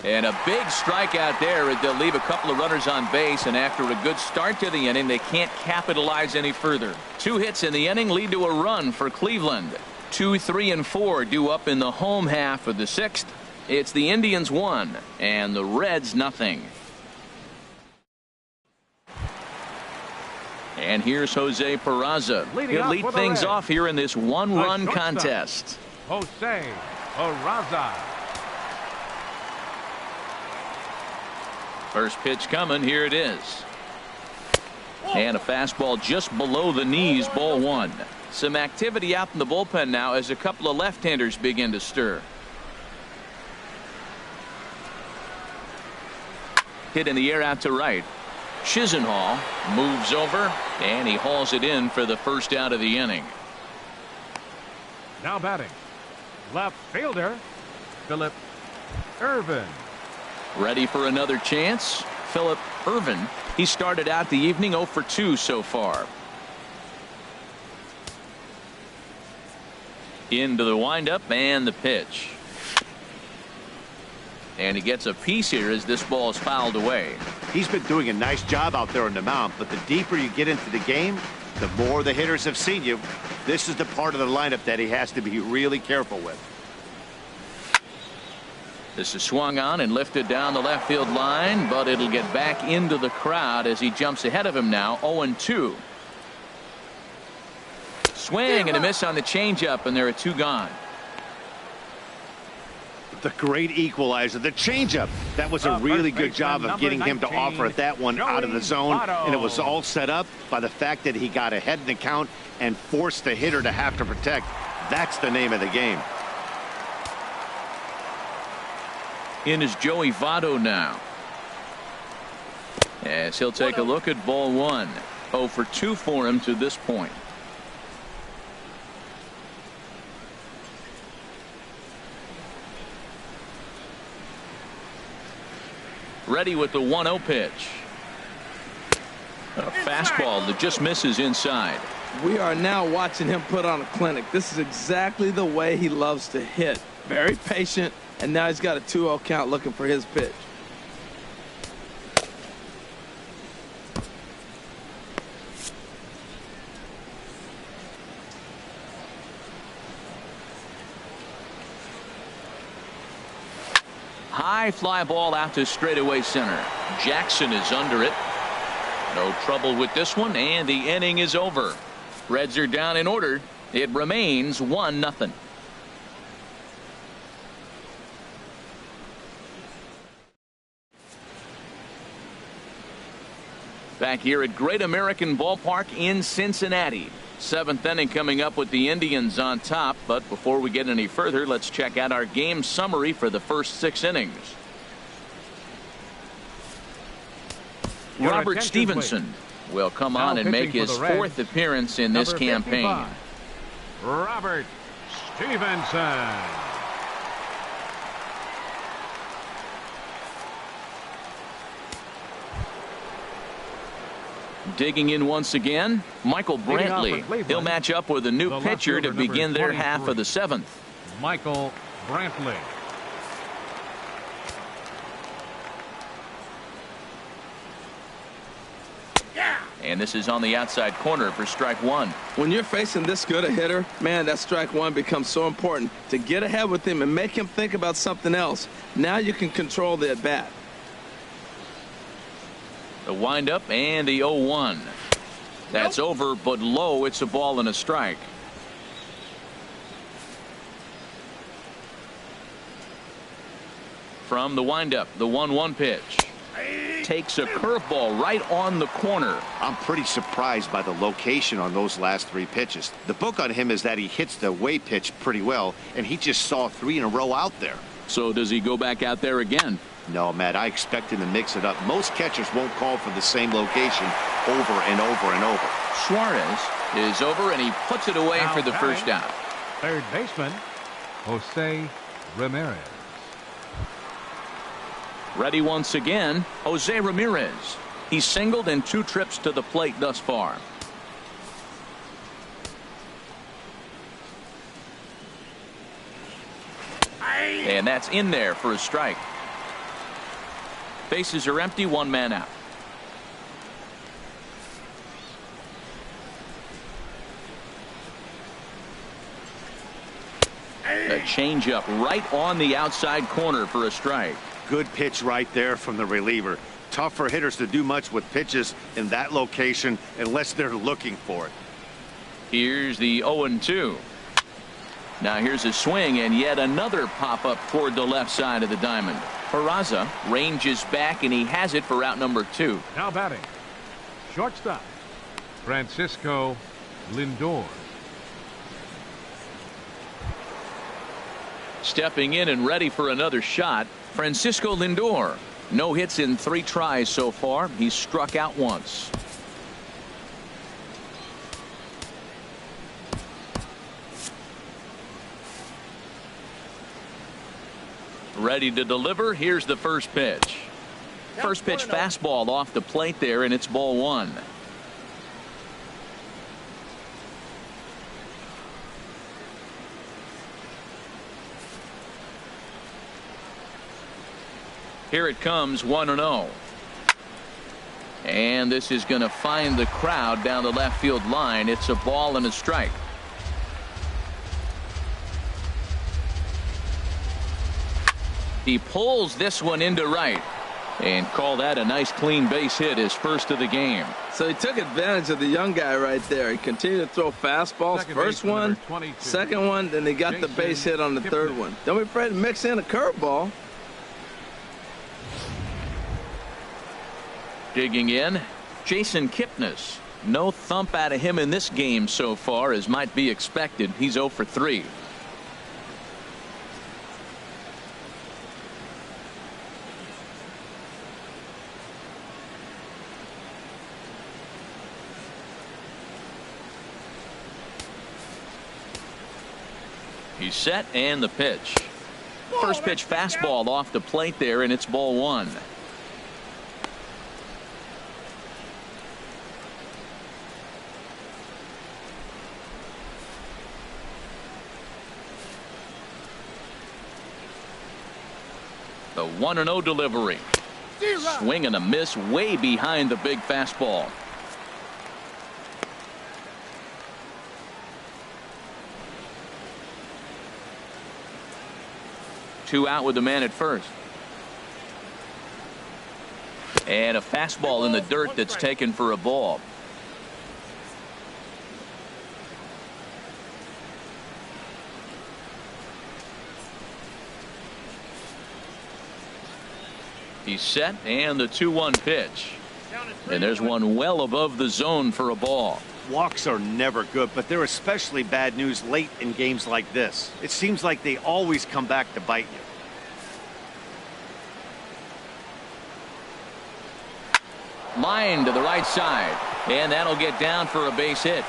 And a big strikeout there. They'll leave a couple of runners on base, and after a good start to the inning, they can't capitalize any further. 2 hits in the inning lead to a run for Cleveland. 2, 3, and 4 due up in the home half of the 6th. It's the Indians 1 and the Reds nothing. And here's Jose Peraza. He'll lead things off here in this one-run contest. Jose Peraza. First pitch coming. Here it is. And a fastball just below the knees, ball 1. Some activity out in the bullpen now as a couple of left-handers begin to stir. Hit in the air out to right. Chisenhall moves over, and he hauls it in for the first out of the inning. Now batting, left fielder, Philip Ervin. Ready for another chance? Philip Ervin. He started out the evening 0 for 2 so far. Into the windup and the pitch. And he gets a piece here as this ball is fouled away. He's been doing a nice job out there on the mound, but the deeper you get into the game, the more the hitters have seen you. This is the part of the lineup that he has to be really careful with. This is swung on and lifted down the left field line, but it'll get back into the crowd as he jumps ahead of him now, 0-2. Swing and a miss on the changeup, and there are 2 gone. The great equalizer, the changeup. That was a really good job of getting him to offer that one out of the zone, and it was all set up by the fact that he got ahead in the count and forced the hitter to have to protect. That's the name of the game. In is Joey Votto now. As he'll take a look at ball 1. 0 for 2 for him to this point. Ready with the 1-0 pitch. A fastball that just misses inside. We are now watching him put on a clinic. This is exactly the way he loves to hit. Very patient, and now he's got a 2-0 count looking for his pitch. High fly ball out to straightaway center. Jackson is under it. No trouble with this one, and the inning is over. Reds are down in order. It remains 1-0. Back here at Great American Ballpark in Cincinnati. 7th inning coming up with the Indians on top. But before we get any further, let's check out our game summary for the first 6 innings. Robert Stevenson will come on and make his 4th appearance in this campaign. 55, Robert Stevenson. Digging in once again, Michael Brantley. He'll match up with a new pitcher to begin their half of the 7th. Michael Brantley. And this is on the outside corner for strike 1. When you're facing this good a hitter, man, that strike 1 becomes so important to get ahead with him and make him think about something else. Now you can control the at bat. The windup and the 0-1. That's over, but low. It's a ball and a strike. From the windup, the 1-1 pitch. Takes a curveball right on the corner. I'm pretty surprised by the location on those last 3 pitches. The book on him is that he hits the away pitch pretty well, and he just saw 3 in a row out there. So does he go back out there again? No, Matt, I expect him to mix it up. Most catchers won't call for the same location over and over and over. Suarez is over, and he puts it away for the first out. Third baseman, Jose Ramirez. Ready once again, Jose Ramirez. He's singled in 2 trips to the plate thus far. And that's in there for a strike. Bases are empty, 1 man out. A changeup right on the outside corner for a strike. Good pitch right there from the reliever. Tough for hitters to do much with pitches in that location unless they're looking for it. Here's the 0-2. Now here's a swing and yet another pop up toward the left side of the diamond. Peraza ranges back and he has it for out number 2. Now batting, shortstop, Francisco Lindor. Stepping in and ready for another shot, Francisco Lindor. No hits in 3 tries so far. He's struck out once. Ready to deliver. Here's the first pitch. First pitch fastball off the plate there, and it's ball 1. Here it comes, 1-0. And this is going to find the crowd down the left field line. It's a ball and a strike. He pulls this one into right and call that a nice clean base hit, his first of the game. So he took advantage of the young guy right there. He continued to throw fastballs. First one, second one, then he got the base hit on the third one. Don't be afraid to mix in a curveball. Digging in, Jason Kipnis. No thump out of him in this game so far, as might be expected. He's 0 for 3. He's set and the pitch. First pitch fastball off the plate there, and it's ball 1. The 1-0 delivery. Swing and a miss way behind the big fastball. Two out with the man at first. And a fastball in the dirt that's taken for a ball. He's set and the 2-1 pitch. And there's one well above the zone for a ball. Walks are never good, but they're especially bad news late in games like this. It seems like they always come back to bite you. Line to the right side, and that'll get down for a base hit.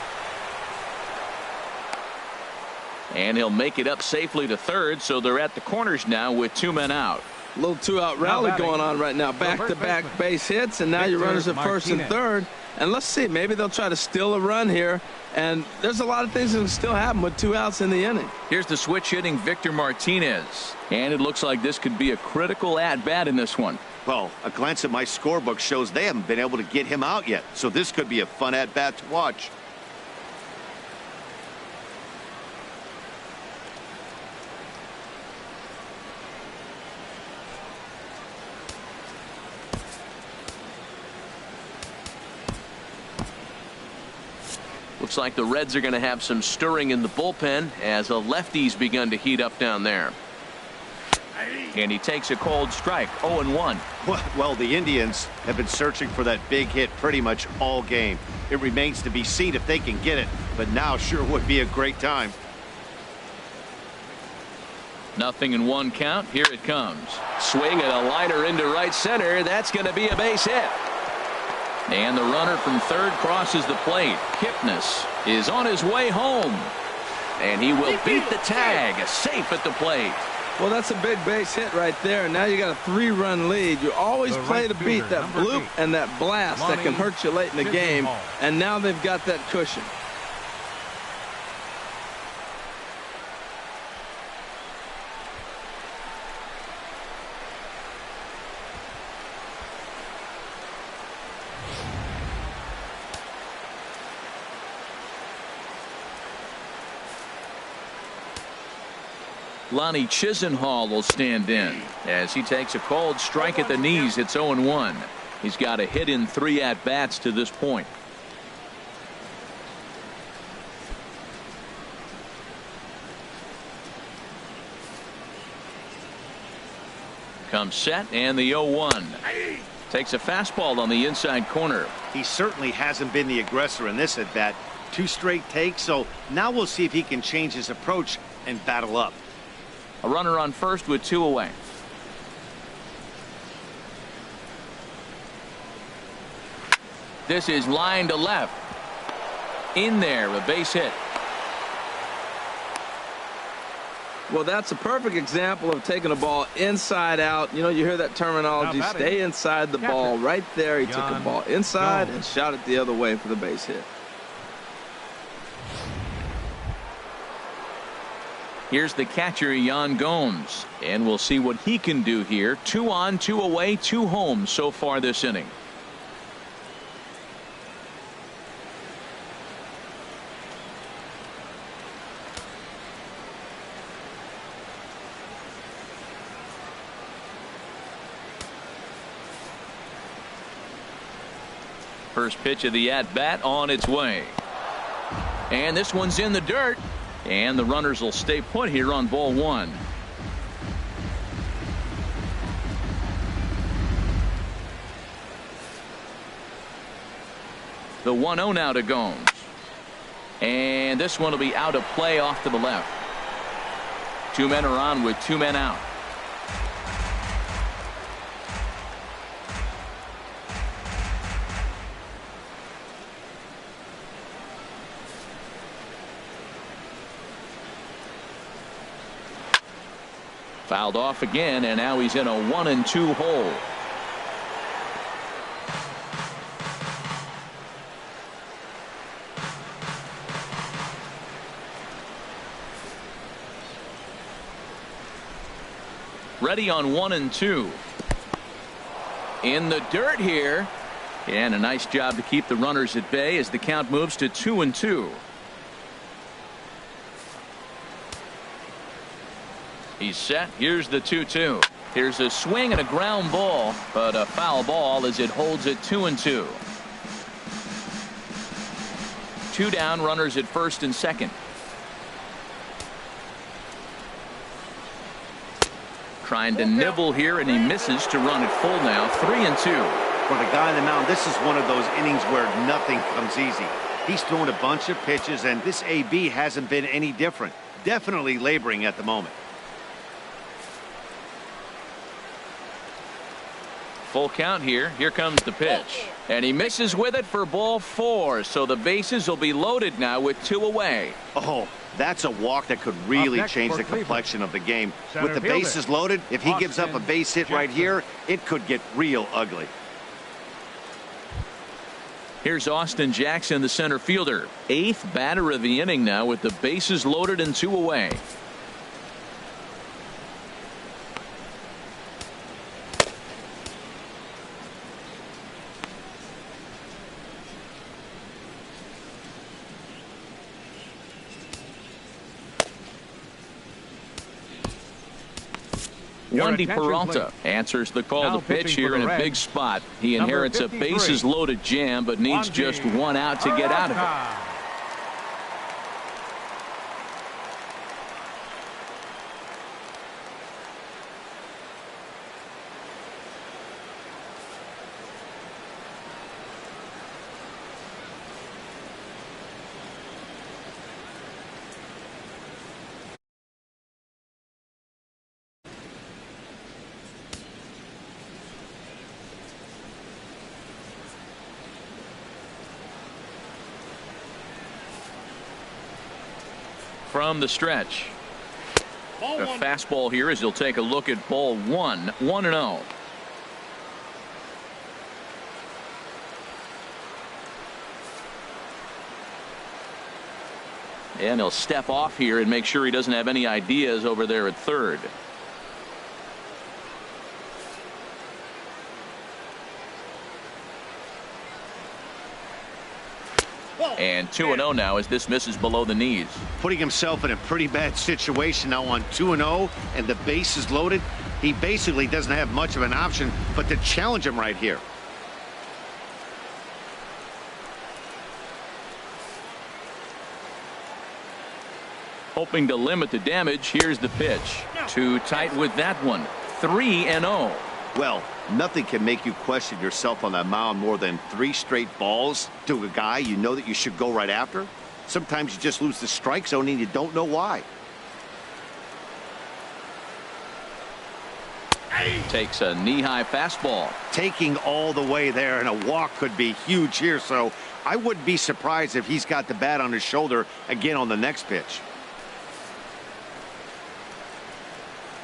And he'll make it up safely to third, so they're at the corners now with 2 men out. A little 2-out rally going on right now. Back-to-back base hits, and now your runners at first and third. And let's see, maybe they'll try to steal a run here. And there's a lot of things that can still happen with 2 outs in the inning. Here's the switch hitting Victor Martinez. And it looks like this could be a critical at-bat in this one. Well, a glance at my scorebook shows they haven't been able to get him out yet. So this could be a fun at-bat to watch. Looks like the Reds are going to have some stirring in the bullpen as a lefty's begun to heat up down there. And he takes a cold strike. 0-1. Well, the Indians have been searching for that big hit pretty much all game. It remains to be seen if they can get it, but now sure would be a great time. 0-1 count. Here it comes. Swing and a liner into right center. That's going to be a base hit. And the runner from third crosses the plate. Kipnis is on his way home. And he will beat the tag. Safe at the plate. Well, that's a big base hit right there. Now you got a 3-run lead. You always play to beat that bloop and that blast that can hurt you late in the game. And now they've got that cushion. Lonnie Chisenhall will stand in as he takes a cold strike at the knees. It's 0-1. He's got a hit in 3 at-bats to this point. Comes set, and the 0-1. Takes a fastball on the inside corner. He certainly hasn't been the aggressor in this at bat. 2 straight takes, so now we'll see if he can change his approach and battle up. A runner on first with 2 away. This is line to left. In there, a base hit. Well, that's a perfect example of taking a ball inside out. You know, you hear that terminology, stay inside the ball. Right there, he took a ball inside and shot it the other way for the base hit. Here's the catcher, Yan Gomes, and we'll see what he can do here. 2 on, 2 away, 2 home so far this inning. First pitch of the at-bat on its way. And this one's in the dirt. And the runners will stay put here on ball 1. The 1-0 now to Gomes. And this one will be out of play off to the left. 2 men are on with 2 men out. Fouled off again, and now he's in a 1-2 hole. Ready on 1-2. In the dirt here, and a nice job to keep the runners at bay as the count moves to 2-2. He's set. Here's the 2-2. Here's a swing and a ground ball, but a foul ball as it holds it 2-2. 2 down, runners at first and second. Trying to nibble here, and he misses to run it full now. 3-2. For the guy on the mound, this is one of those innings where nothing comes easy. He's thrown a bunch of pitches, and this AB hasn't been any different. Definitely laboring at the moment. Full count here. Here comes the pitch. And he misses with it for ball 4. So the bases will be loaded now with 2 away. Oh, that's a walk that could really change the complexion of the game. With the bases loaded, if he gives up a base hit right here, it could get real ugly. Here's Austin Jackson, the center fielder. 8th batter of the inning now with the bases loaded and 2 away. Wandy Peralta answers the call to pitch here in a big spot. He inherits a bases loaded jam, but needs just 1 out to get out of it. From the stretch. A fastball here as he'll take a look at ball 1. 1-0. And he'll step off here and make sure he doesn't have any ideas over there at third. And 2-0 now as this misses below the knees. Putting himself in a pretty bad situation now on 2-0 and the base is loaded. He basically doesn't have much of an option but to challenge him right here. Hoping to limit the damage. Here's the pitch. Too tight with that one. 3-0. Well, nothing can make you question yourself on that mound more than 3 straight balls to a guy you know that you should go right after. Sometimes you just lose the strike zone and you don't know why. Takes a knee-high fastball. Taking all the way there, and a walk could be huge here, so I wouldn't be surprised if he's got the bat on his shoulder again on the next pitch.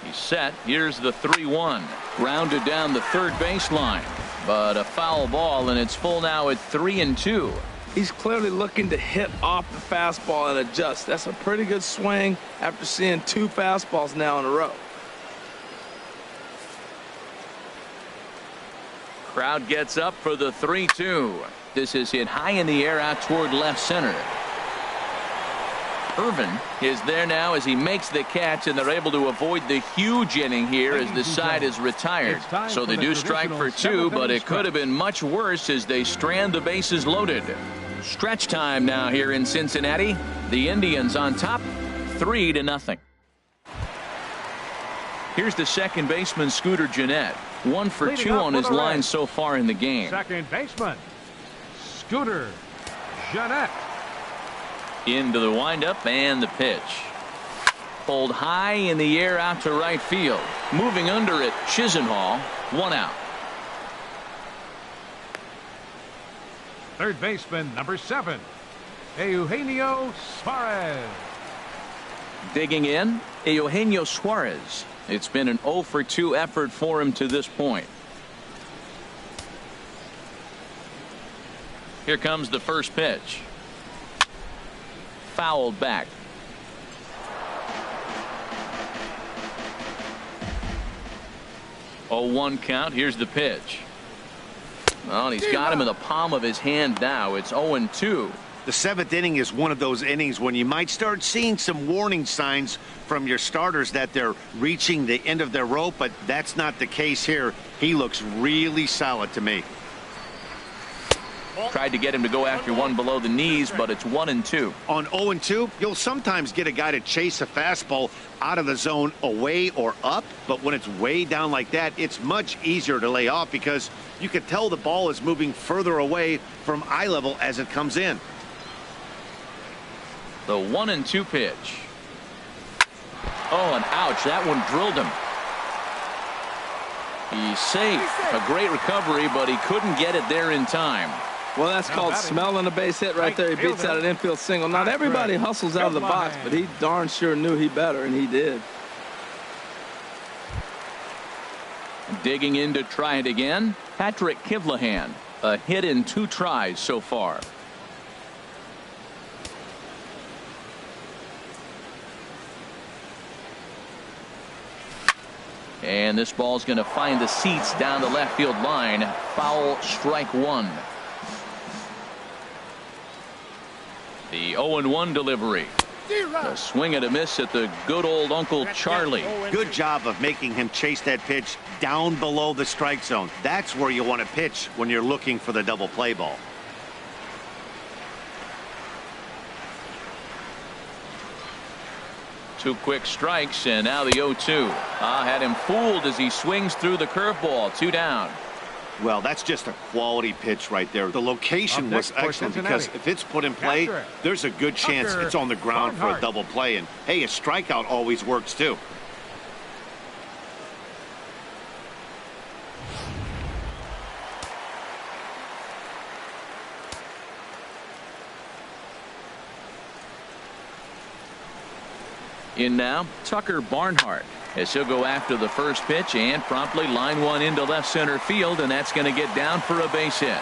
He's set. Here's the 3-1. Grounded down the third baseline, but a foul ball, and it's full now at 3-2. He's clearly looking to hit off the fastball and adjust. That's a pretty good swing after seeing 2 fastballs now in a row. Crowd gets up for the 3-2. This is hit high in the air out toward left center. Irvin is there now as he makes the catch, and they're able to avoid the huge inning here as the side is retired. So they do strike for 2, but it could have been much worse as they strand the bases loaded. Stretch time now here in Cincinnati. The Indians on top, 3-0. Here's the second baseman, Scooter Gennett. 1 for 2 on his line so far in the game. Second baseman, Scooter Gennett. Into the windup and the pitch. Pulled high in the air out to right field. Moving under it, Chisenhall. 1 out. Third baseman, number 7, Eugenio Suarez. Digging in, Eugenio Suarez. It's been an 0 for 2 effort for him to this point. Here comes the first pitch. Fouled back. Oh, 1 count. Here's the pitch. Well, he's got him in the palm of his hand now. It's 0-2. The 7th inning is one of those innings when you might start seeing some warning signs from your starters that they're reaching the end of their rope, but that's not the case here. He looks really solid to me. Tried to get him to go after one below the knees, but it's 1-2. On 0-2, you'll sometimes get a guy to chase a fastball out of the zone away or up, but when it's way down like that, it's much easier to lay off because you can tell the ball is moving further away from eye level as it comes in. The 1-2 pitch. Oh, and ouch, that one drilled him. He's safe. A great recovery, but he couldn't get it there in time. Well, that's called smelling a base hit right there. He beats out an infield single. Not everybody hustles out of the box, but he darn sure knew he better, and he did. Digging in to try it again, Patrick Kivlahan. A hit in 2 tries so far. And this ball's going to find the seats down the left field line. Foul, strike 1. The 0-1 delivery. A swing and a miss at the good old Uncle Charlie. Good job of making him chase that pitch down below the strike zone. That's where you want to pitch when you're looking for the double play ball. Two quick strikes, and now the 0-2. Had him fooled as he swings through the curveball. 2 down. Well, that's just a quality pitch right there. The location was excellent because if it's put in play, there's a good chance it's on the ground for a double play. And, hey, a strikeout always works, too. In now, Tucker Barnhart, as he'll go after the first pitch and promptly line one into left center field, and that's going to get down for a base hit.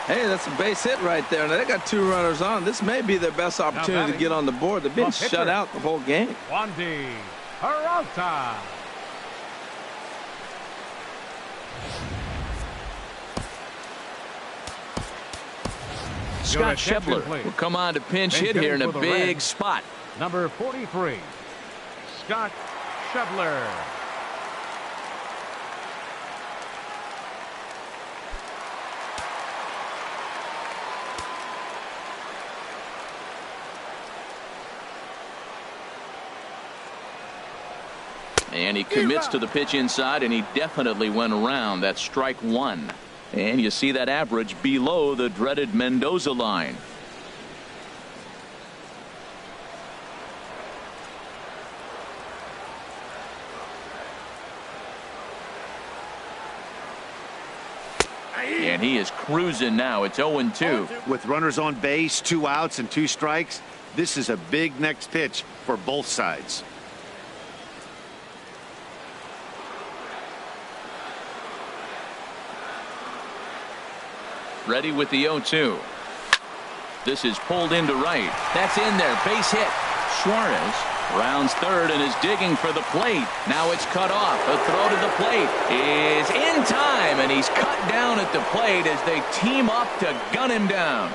Hey, that's a base hit right there. Now, they got 2 runners on. This may be their best opportunity to get on the board. They've been shut out the whole game. Wandy Peralta. Scott Schebler will come on to pinch hit here in a big spot. Number 43, Scott Schebler. And he commits to the pitch inside, and he definitely went around. That's strike one. And you see that average below the dreaded Mendoza line. And he is cruising now. It's 0-2. With runners on base, 2 outs and 2 strikes, this is a big next pitch for both sides. Ready with the 0-2. This is pulled into right. That's in there. Base hit. Suarez rounds third and is digging for the plate. Now it's cut off. A throw to the plate is in time, and he's cut down at the plate as they team up to gun him down.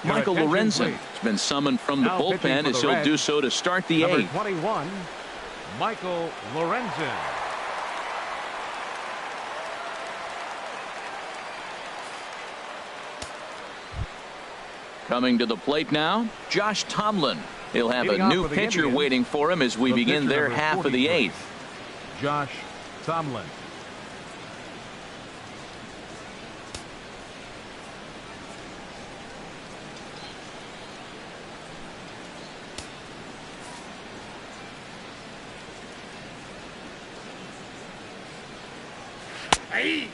Michael Lorenzen has been summoned from the bullpen as he'll do so to start the eighth. Number 21, Michael Lorenzen. Coming to the plate now, Josh Tomlin. He'll have a new pitcher waiting for him as we begin their half of the eighth. Josh Tomlin.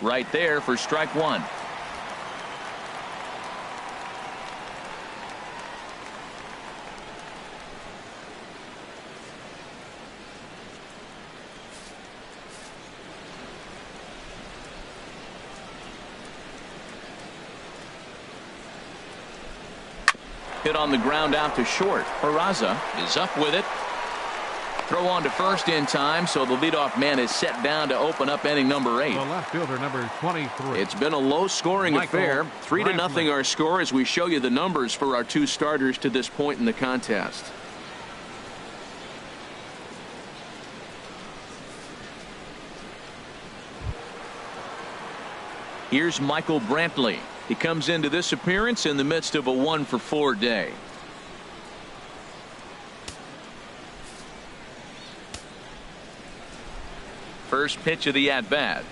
Right there for strike one. Hit on the ground out to short. Peraza is up with it. Throw on to first in time, so the leadoff man is set down to open up inning number 8. The left fielder, number 23. It's been a low-scoring affair. 3-0 our score as we show you the numbers for our 2 starters to this point in the contest. Here's Michael Brantley. He comes into this appearance in the midst of a 1-for-4 day. First pitch of the at-bat.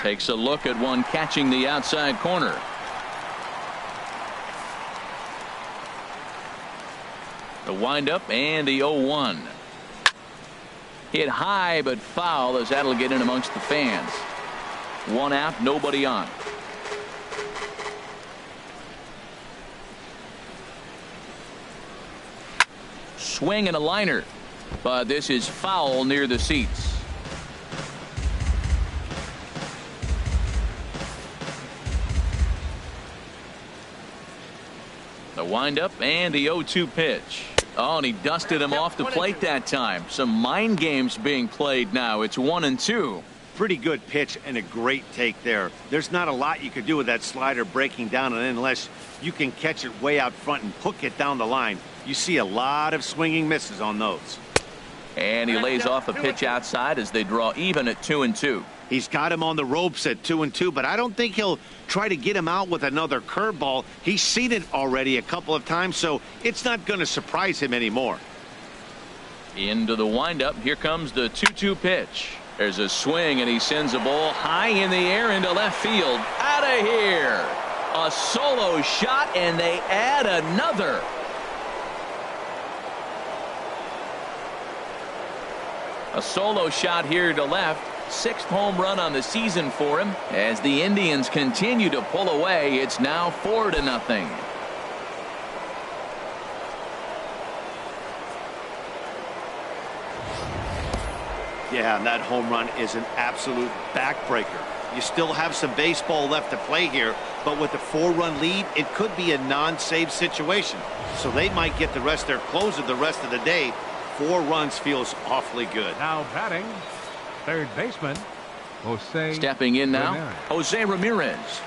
Takes a look at one catching the outside corner. The windup and the 0-1. Hit high but foul as that'll get in amongst the fans. 1 out, nobody on. Swing and a liner. But this is foul near the seats. The windup and the 0-2 pitch. Oh, and he dusted him off the plate that time. Some mind games being played now. It's 1-2. Pretty good pitch and a great take there. There's not a lot you could do with that slider breaking down, and unless you can catch it way out front and hook it down the line, you see a lot of swinging misses on those. And he lays off a pitch outside as they draw even at 2-2. He's got him on the ropes at 2-2, but I don't think he'll try to get him out with another curveball. He's seen it already a couple of times, so it's not going to surprise him anymore. Into the windup. Here comes the 2-2 pitch. There's a swing, and he sends a ball high in the air into left field. Out of here. A solo shot, and they add another. A solo shot here to left. 6th home run on the season for him. As the Indians continue to pull away, it's now 4-0. Yeah, and that home run is an absolute backbreaker. You still have some baseball left to play here, but with a 4-run lead, it could be a non-save situation. So they might get the rest of their closer the rest of the day. 4 runs feels awfully good. Now batting, third baseman, Jose. Stepping in now, Ramirez. Jose Ramirez.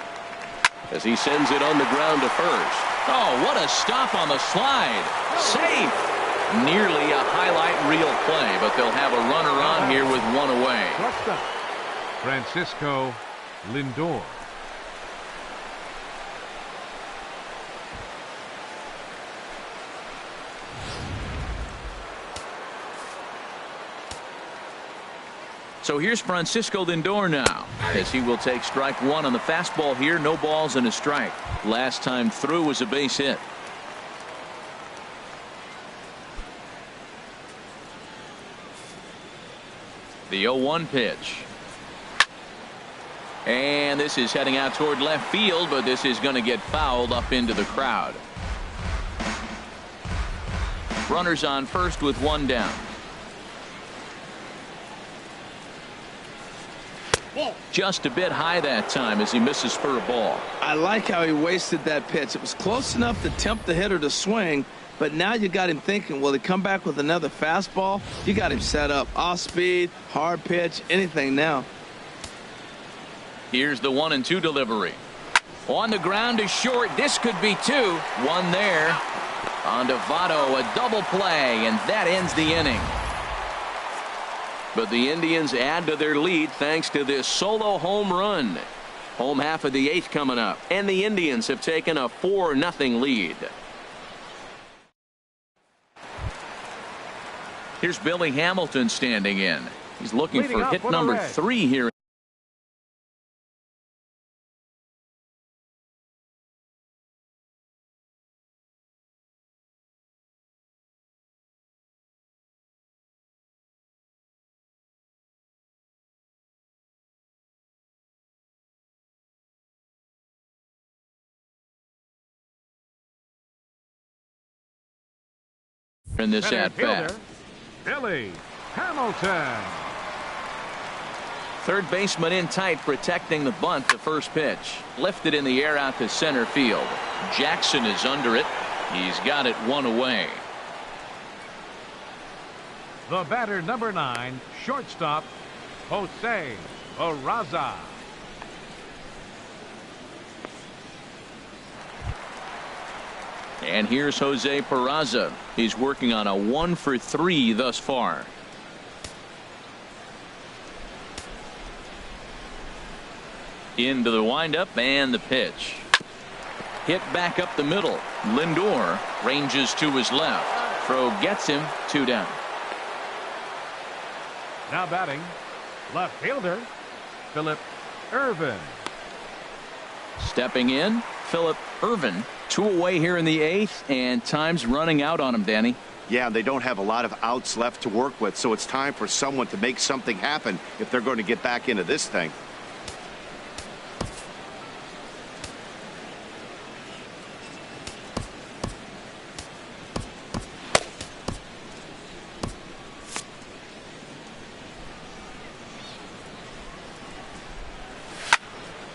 As he sends it on the ground to first. Oh, what a stop on the slide. Safe. Nearly a highlight reel play, but they'll have a runner on here with 1 away. Shortstop, Francisco Lindor. So here's Francisco Lindor now, as he will take strike 1 on the fastball here. No balls and a strike. Last time through was a base hit. The 0-1 pitch. And this is heading out toward left field, but this is going to get fouled up into the crowd. Runners on first with 1 down. Just a bit high that time as he misses for a ball. I like how he wasted that pitch. It was close enough to tempt the hitter to swing, but now you got him thinking, will he come back with another fastball? You got him set up. Off speed, hard pitch, anything now. Here's the 1-2 delivery. On the ground to short. This could be 2. 1 there. On to Votto, a double play, and that ends the inning. But the Indians add to their lead thanks to this solo home run. Home half of the 8th coming up, and the Indians have taken a 4-0 lead. Here's Billy Hamilton standing in. He's looking for hit number 3 here. In this at bat, Billy Hamilton. third baseman in tight, protecting the bunt. The first pitch lifted in the air out to center field. Jackson is under it. He's got it 1 away. The batter, number 9, shortstop Jose Peraza. And here's Jose Peraza. He's working on a 1 for 3 thus far. Into the windup and the pitch. Hit back up the middle. Lindor ranges to his left. Throw gets him. 2 down. Now batting, left fielder Philip Ervin. Stepping in, Philip Ervin. 2 away here in the 8th, and time's running out on him, Danny. Yeah, they don't have a lot of outs left to work with, so it's time for someone to make something happen if they're going to get back into this thing.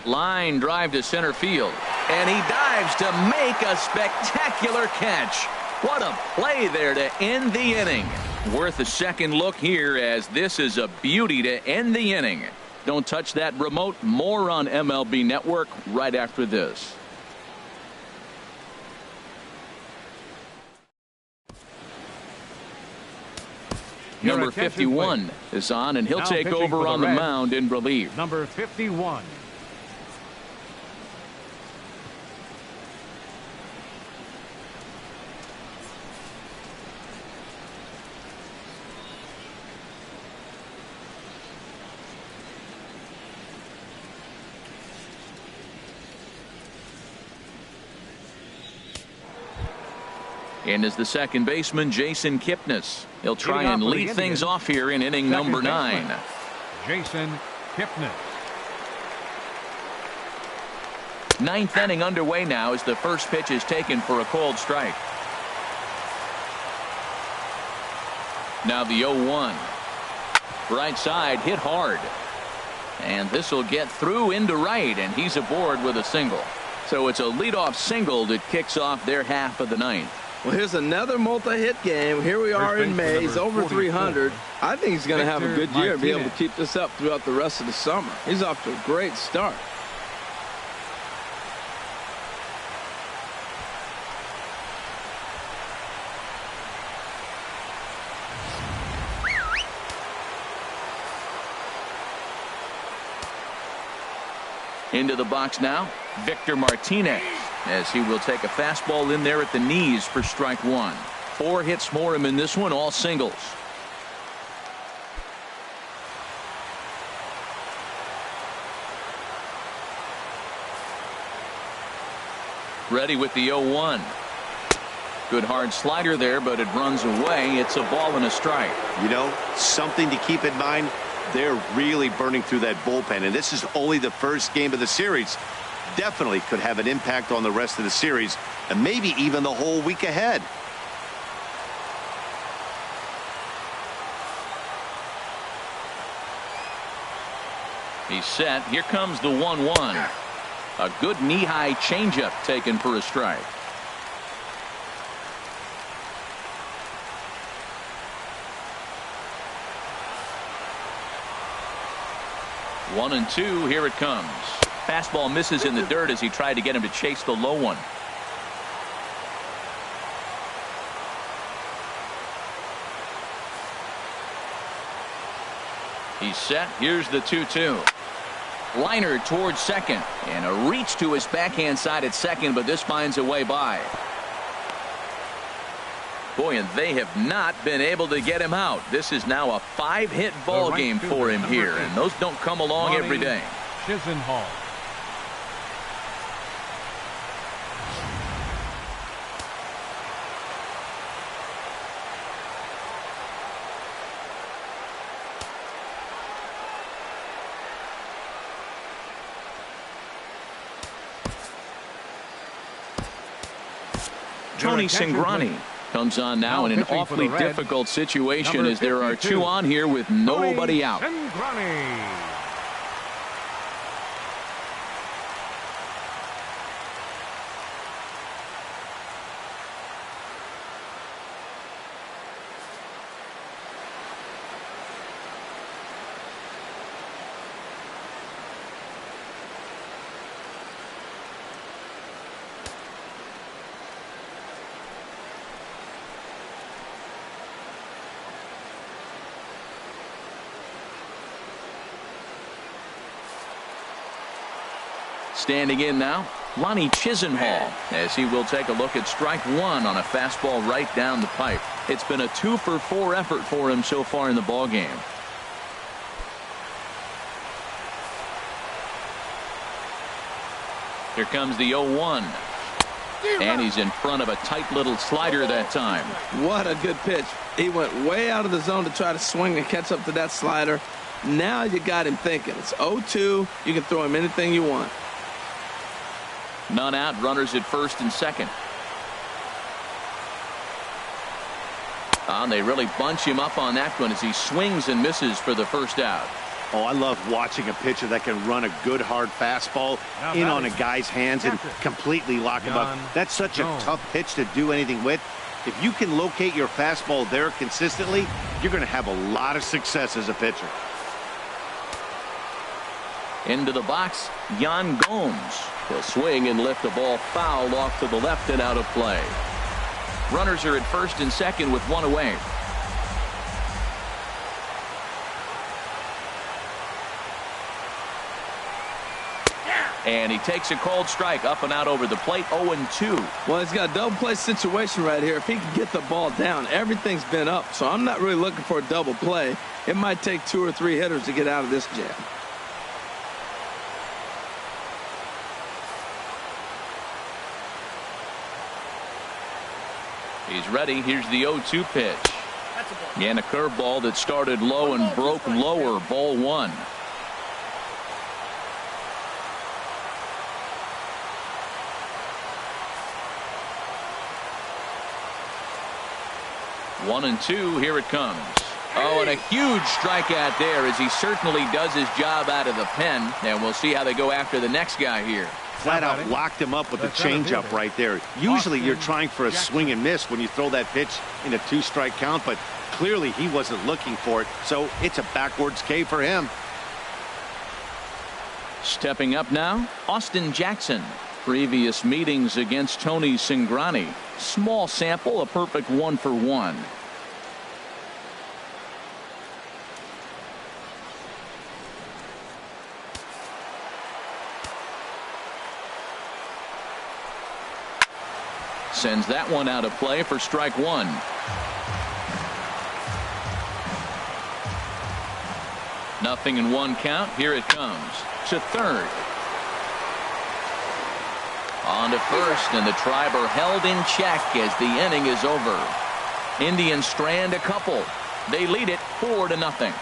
Line drive to center field, and he dives to make a spectacular catch. What a play there to end the inning. Worth a second look here, as this is a beauty to end the inning. Don't touch that remote. More on MLB Network right after this. Number 51 is on, and he'll take over on the mound in relief. Number 51. And is the second baseman, Jason Kipnis. He'll try and lead things off here in inning number 9. Jason Kipnis. 9th inning underway now as the first pitch is taken for a called strike. Now the 0-1. Right side, hit hard. And this will get through into right, and he's aboard with a single. So it's a leadoff single that kicks off their half of the ninth. Well, here's another multi-hit game. Here we are in May. He's over 300. I think he's going to have a good year and be able to keep this up throughout the rest of the summer. He's off to a great start. Into the box now, Victor Martinez, as he will take a fastball in there at the knees for strike one. 4 hits for him in this one, all singles. Ready with the 0-1. Good hard slider there, but it runs away. It's a ball and a strike. You know, something to keep in mind. They're really burning through that bullpen, and this is only the first game of the series. Definitely could have an impact on the rest of the series and maybe even the whole week ahead. He's set. Here comes the 1-1. A good knee-high changeup taken for a strike. One and two. Here it comes. Fastball misses in the dirt as he tried to get him to chase the low one. He's set. Here's the 2-2. Liner towards second, and a reach to his backhand side at second, but this finds a way by. Boy, and they have not been able to get him out. This is now a 5-hit ball game for him here, and those don't come along every day. Chisenhall. Tony Cingrani comes on now in an awfully difficult situation as there are 2 on here with nobody out. Standing in now, Lonnie Chisenhall, as he will take a look at strike one on a fastball right down the pipe. It's been a 2-for-4 effort for him so far in the ballgame. Here comes the 0-1. And he's in front of a tight little slider that time. What a good pitch. He went way out of the zone to try to swing and catch up to that slider. Now you got him thinking. It's 0-2. You can throw him anything you want. None out, runners at first and second. They really bunch him up on that one as he swings and misses for the first out. Oh, I love watching a pitcher that can run a good hard fastball in on a guy's hands and completely lock him up. That's such a tough pitch to do anything with. If you can locate your fastball there consistently, you're going to have a lot of success as a pitcher. Into the box, Yan Gomes. He'll swing and lift the ball foul off to the left and out of play. Runners are at first and second with one away. And he takes a cold strike up and out over the plate. 0-2. Well, he's got a double play situation right here. If he can get the ball down, everything's been up. So I'm not really looking for a double play. It might take 2 or 3 hitters to get out of this jam. He's ready. Here's the 0-2 pitch. And a curveball that started low and broke lower. Ball 1. One and two. Here it comes. Oh, and a huge strikeout there as he certainly does his job out of the pen. And we'll see how they go after the next guy here. Flat out locked him up with a changeup right there. Usually you're trying for a swing and miss when you throw that pitch in a 2-strike count, but clearly he wasn't looking for it, so it's a backwards K for him. Stepping up now, Austin Jackson. Previous meetings against Tony Cingrani. Small sample, a perfect 1-for-1. Sends that one out of play for strike 1. Nothing in 1 count. Here it comes to third. On to first, and the Tribe are held in check as the inning is over. Indians strand a couple. They lead it 4-0.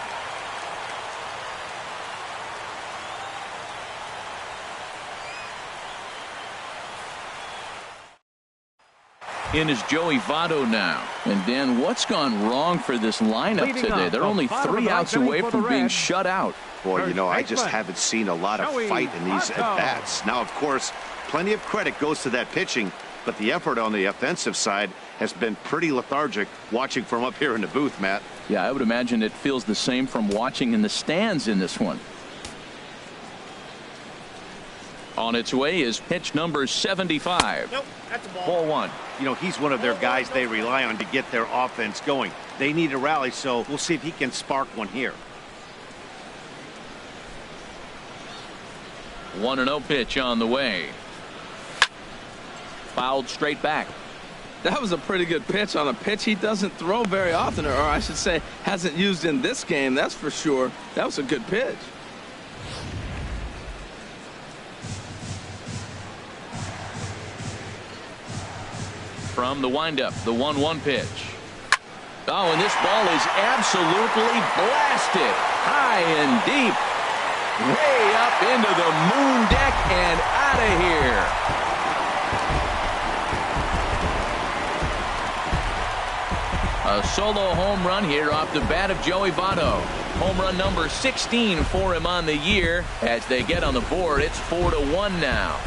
In is Joey Votto now. And Dan, what's gone wrong for this lineup today? They're only 3 outs away from being shut out. Boy, you know, I just haven't seen a lot of fight in these at-bats. Now, of course, plenty of credit goes to that pitching, but the effort on the offensive side has been pretty lethargic watching from up here in the booth, Matt. Yeah, I would imagine it feels the same from watching in the stands in this one. On its way is pitch number 75. Nope, that's a ball. Ball 1. You know, he's one of their guys they rely on to get their offense going. They need a rally, so we'll see if he can spark one here. 1-0 pitch on the way. Fouled straight back. That was a pretty good pitch on a pitch he doesn't throw very often, or I should say hasn't used in this game, that's for sure. That was a good pitch. From the windup, the 1-1 pitch. Oh, and this ball is absolutely blasted. High and deep. Way up into the moon deck and out of here. A solo home run here off the bat of Joey Votto. Home run number 16 for him on the year. As they get on the board, it's 4-1 now.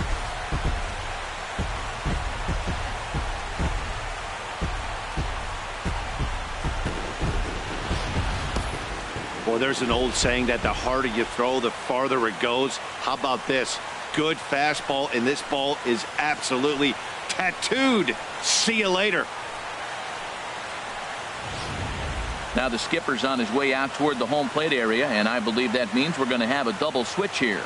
Well, there's an old saying that the harder you throw, the farther it goes. How about this? Good fastball, and this ball is absolutely tattooed. See you later. Now the skipper's on his way out toward the home plate area, and I believe that means we're going to have a double switch here.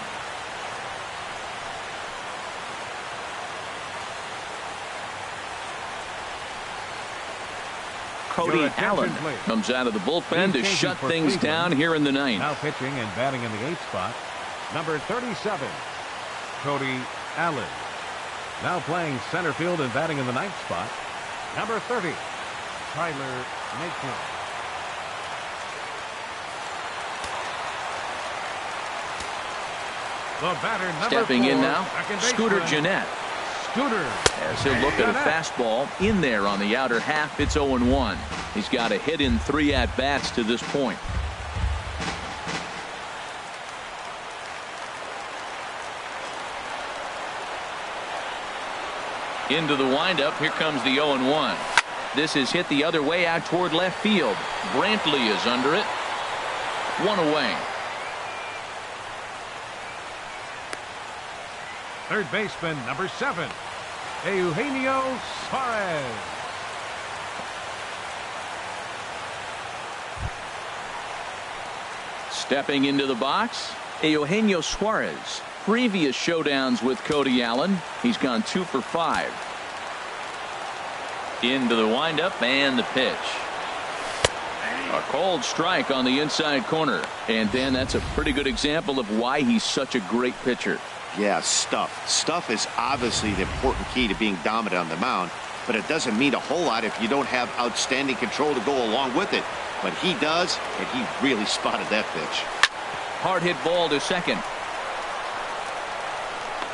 Cody Allen comes out of the bullpen to shut things down here in the ninth. Now pitching and batting in the 8th spot, number 37, Cody Allen. Now playing center field and batting in the 9th spot, number 30, Tyler Naquin. The batter, number Stepping 4, in now, Scooter baseman, Jeanette. Scooter. As he'll look at a fastball in there on the outer half. It's 0-1. He's got a hit in 3 at-bats to this point. Into the windup. Here comes the 0-1. This is hit the other way out toward left field. Brantley is under it. 1 away. Third baseman, number 7, Eugenio Suarez. Stepping into the box, Eugenio Suarez. Previous showdowns with Cody Allen, he's gone 2 for 5. Into the windup and the pitch. A cold strike on the inside corner. And Dan, that's a pretty good example of why he's such a great pitcher. Yeah, stuff. Stuff is obviously the important key to being dominant on the mound, but it doesn't mean a whole lot if you don't have outstanding control to go along with it. But he does, and he really spotted that pitch. Hard hit ball to second.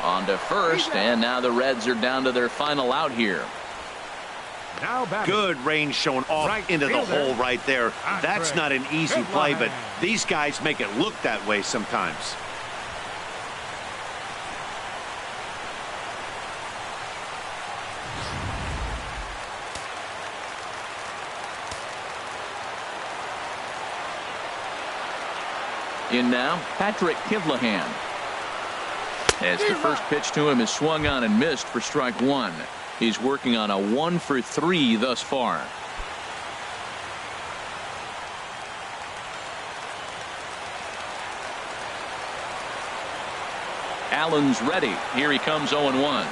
On to first, and now the Reds are down to their final out here. Now batting. Good range showing off Right into the fielder. hole right there. That's not an easy play, but these guys make it look that way sometimes. In now, Patrick Kivlahan. As the first pitch to him is swung on and missed for strike one. He's working on a 1-for-3 thus far. Allen's ready. Here he comes 0-1.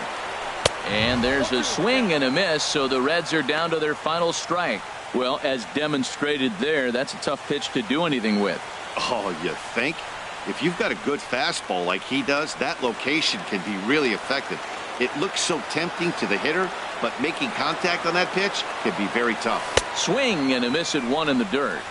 And there's a swing and a miss, so the Reds are down to their final strike. Well, as demonstrated there, that's a tough pitch to do anything with. Oh, you think? If you've got a good fastball like he does, that location can be really effective. It looks so tempting to the hitter, but making contact on that pitch can be very tough. Swing and a miss at one in the dirt.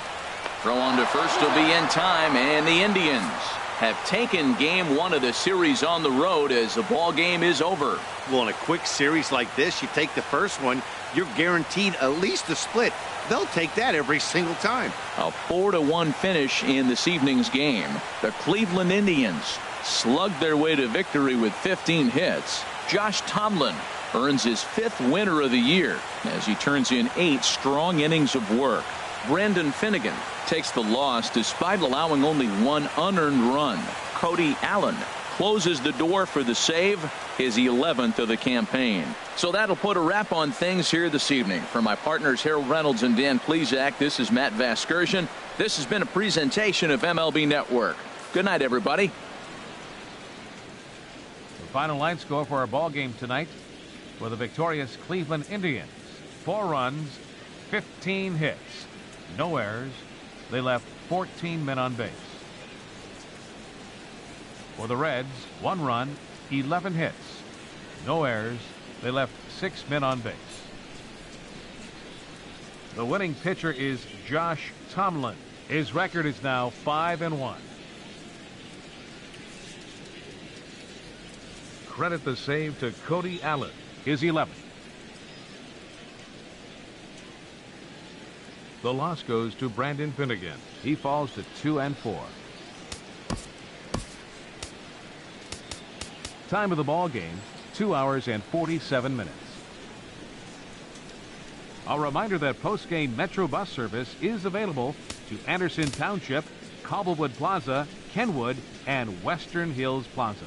Throw on to first will be in time, and the Indians have taken game one of the series on the road as the ball game is over. Well, in a quick series like this, you take the first one, you're guaranteed at least a split. They'll take that every single time. A 4-1 finish in this evening's game. The Cleveland Indians slugged their way to victory with 15 hits. Josh Tomlin earns his 5th winner of the year as he turns in 8 strong innings of work. Brandon Finnegan takes the loss despite allowing only 1 unearned run. Cody Allen closes the door for the save, his 11th of the campaign. So that'll put a wrap on things here this evening. For my partners Harold Reynolds and Dan Plesac, this is Matt Vasgersian. This has been a presentation of MLB Network. Good night, everybody. The final line score for our ball game tonight for the victorious Cleveland Indians: 4 runs, 15 hits, no errors. They left 14 men on base. For the Reds, 1 run, 11 hits, no errors. They left 6 men on base. The winning pitcher is Josh Tomlin. His record is now 5-1. Credit the save to Cody Allen, his 11th. The loss goes to Brandon Finnegan. He falls to 2-4. Time of the ball game, 2 hours and 47 minutes. A reminder that post-game Metro bus service is available to Anderson Township, Cobblewood Plaza, Kenwood, and Western Hills Plaza.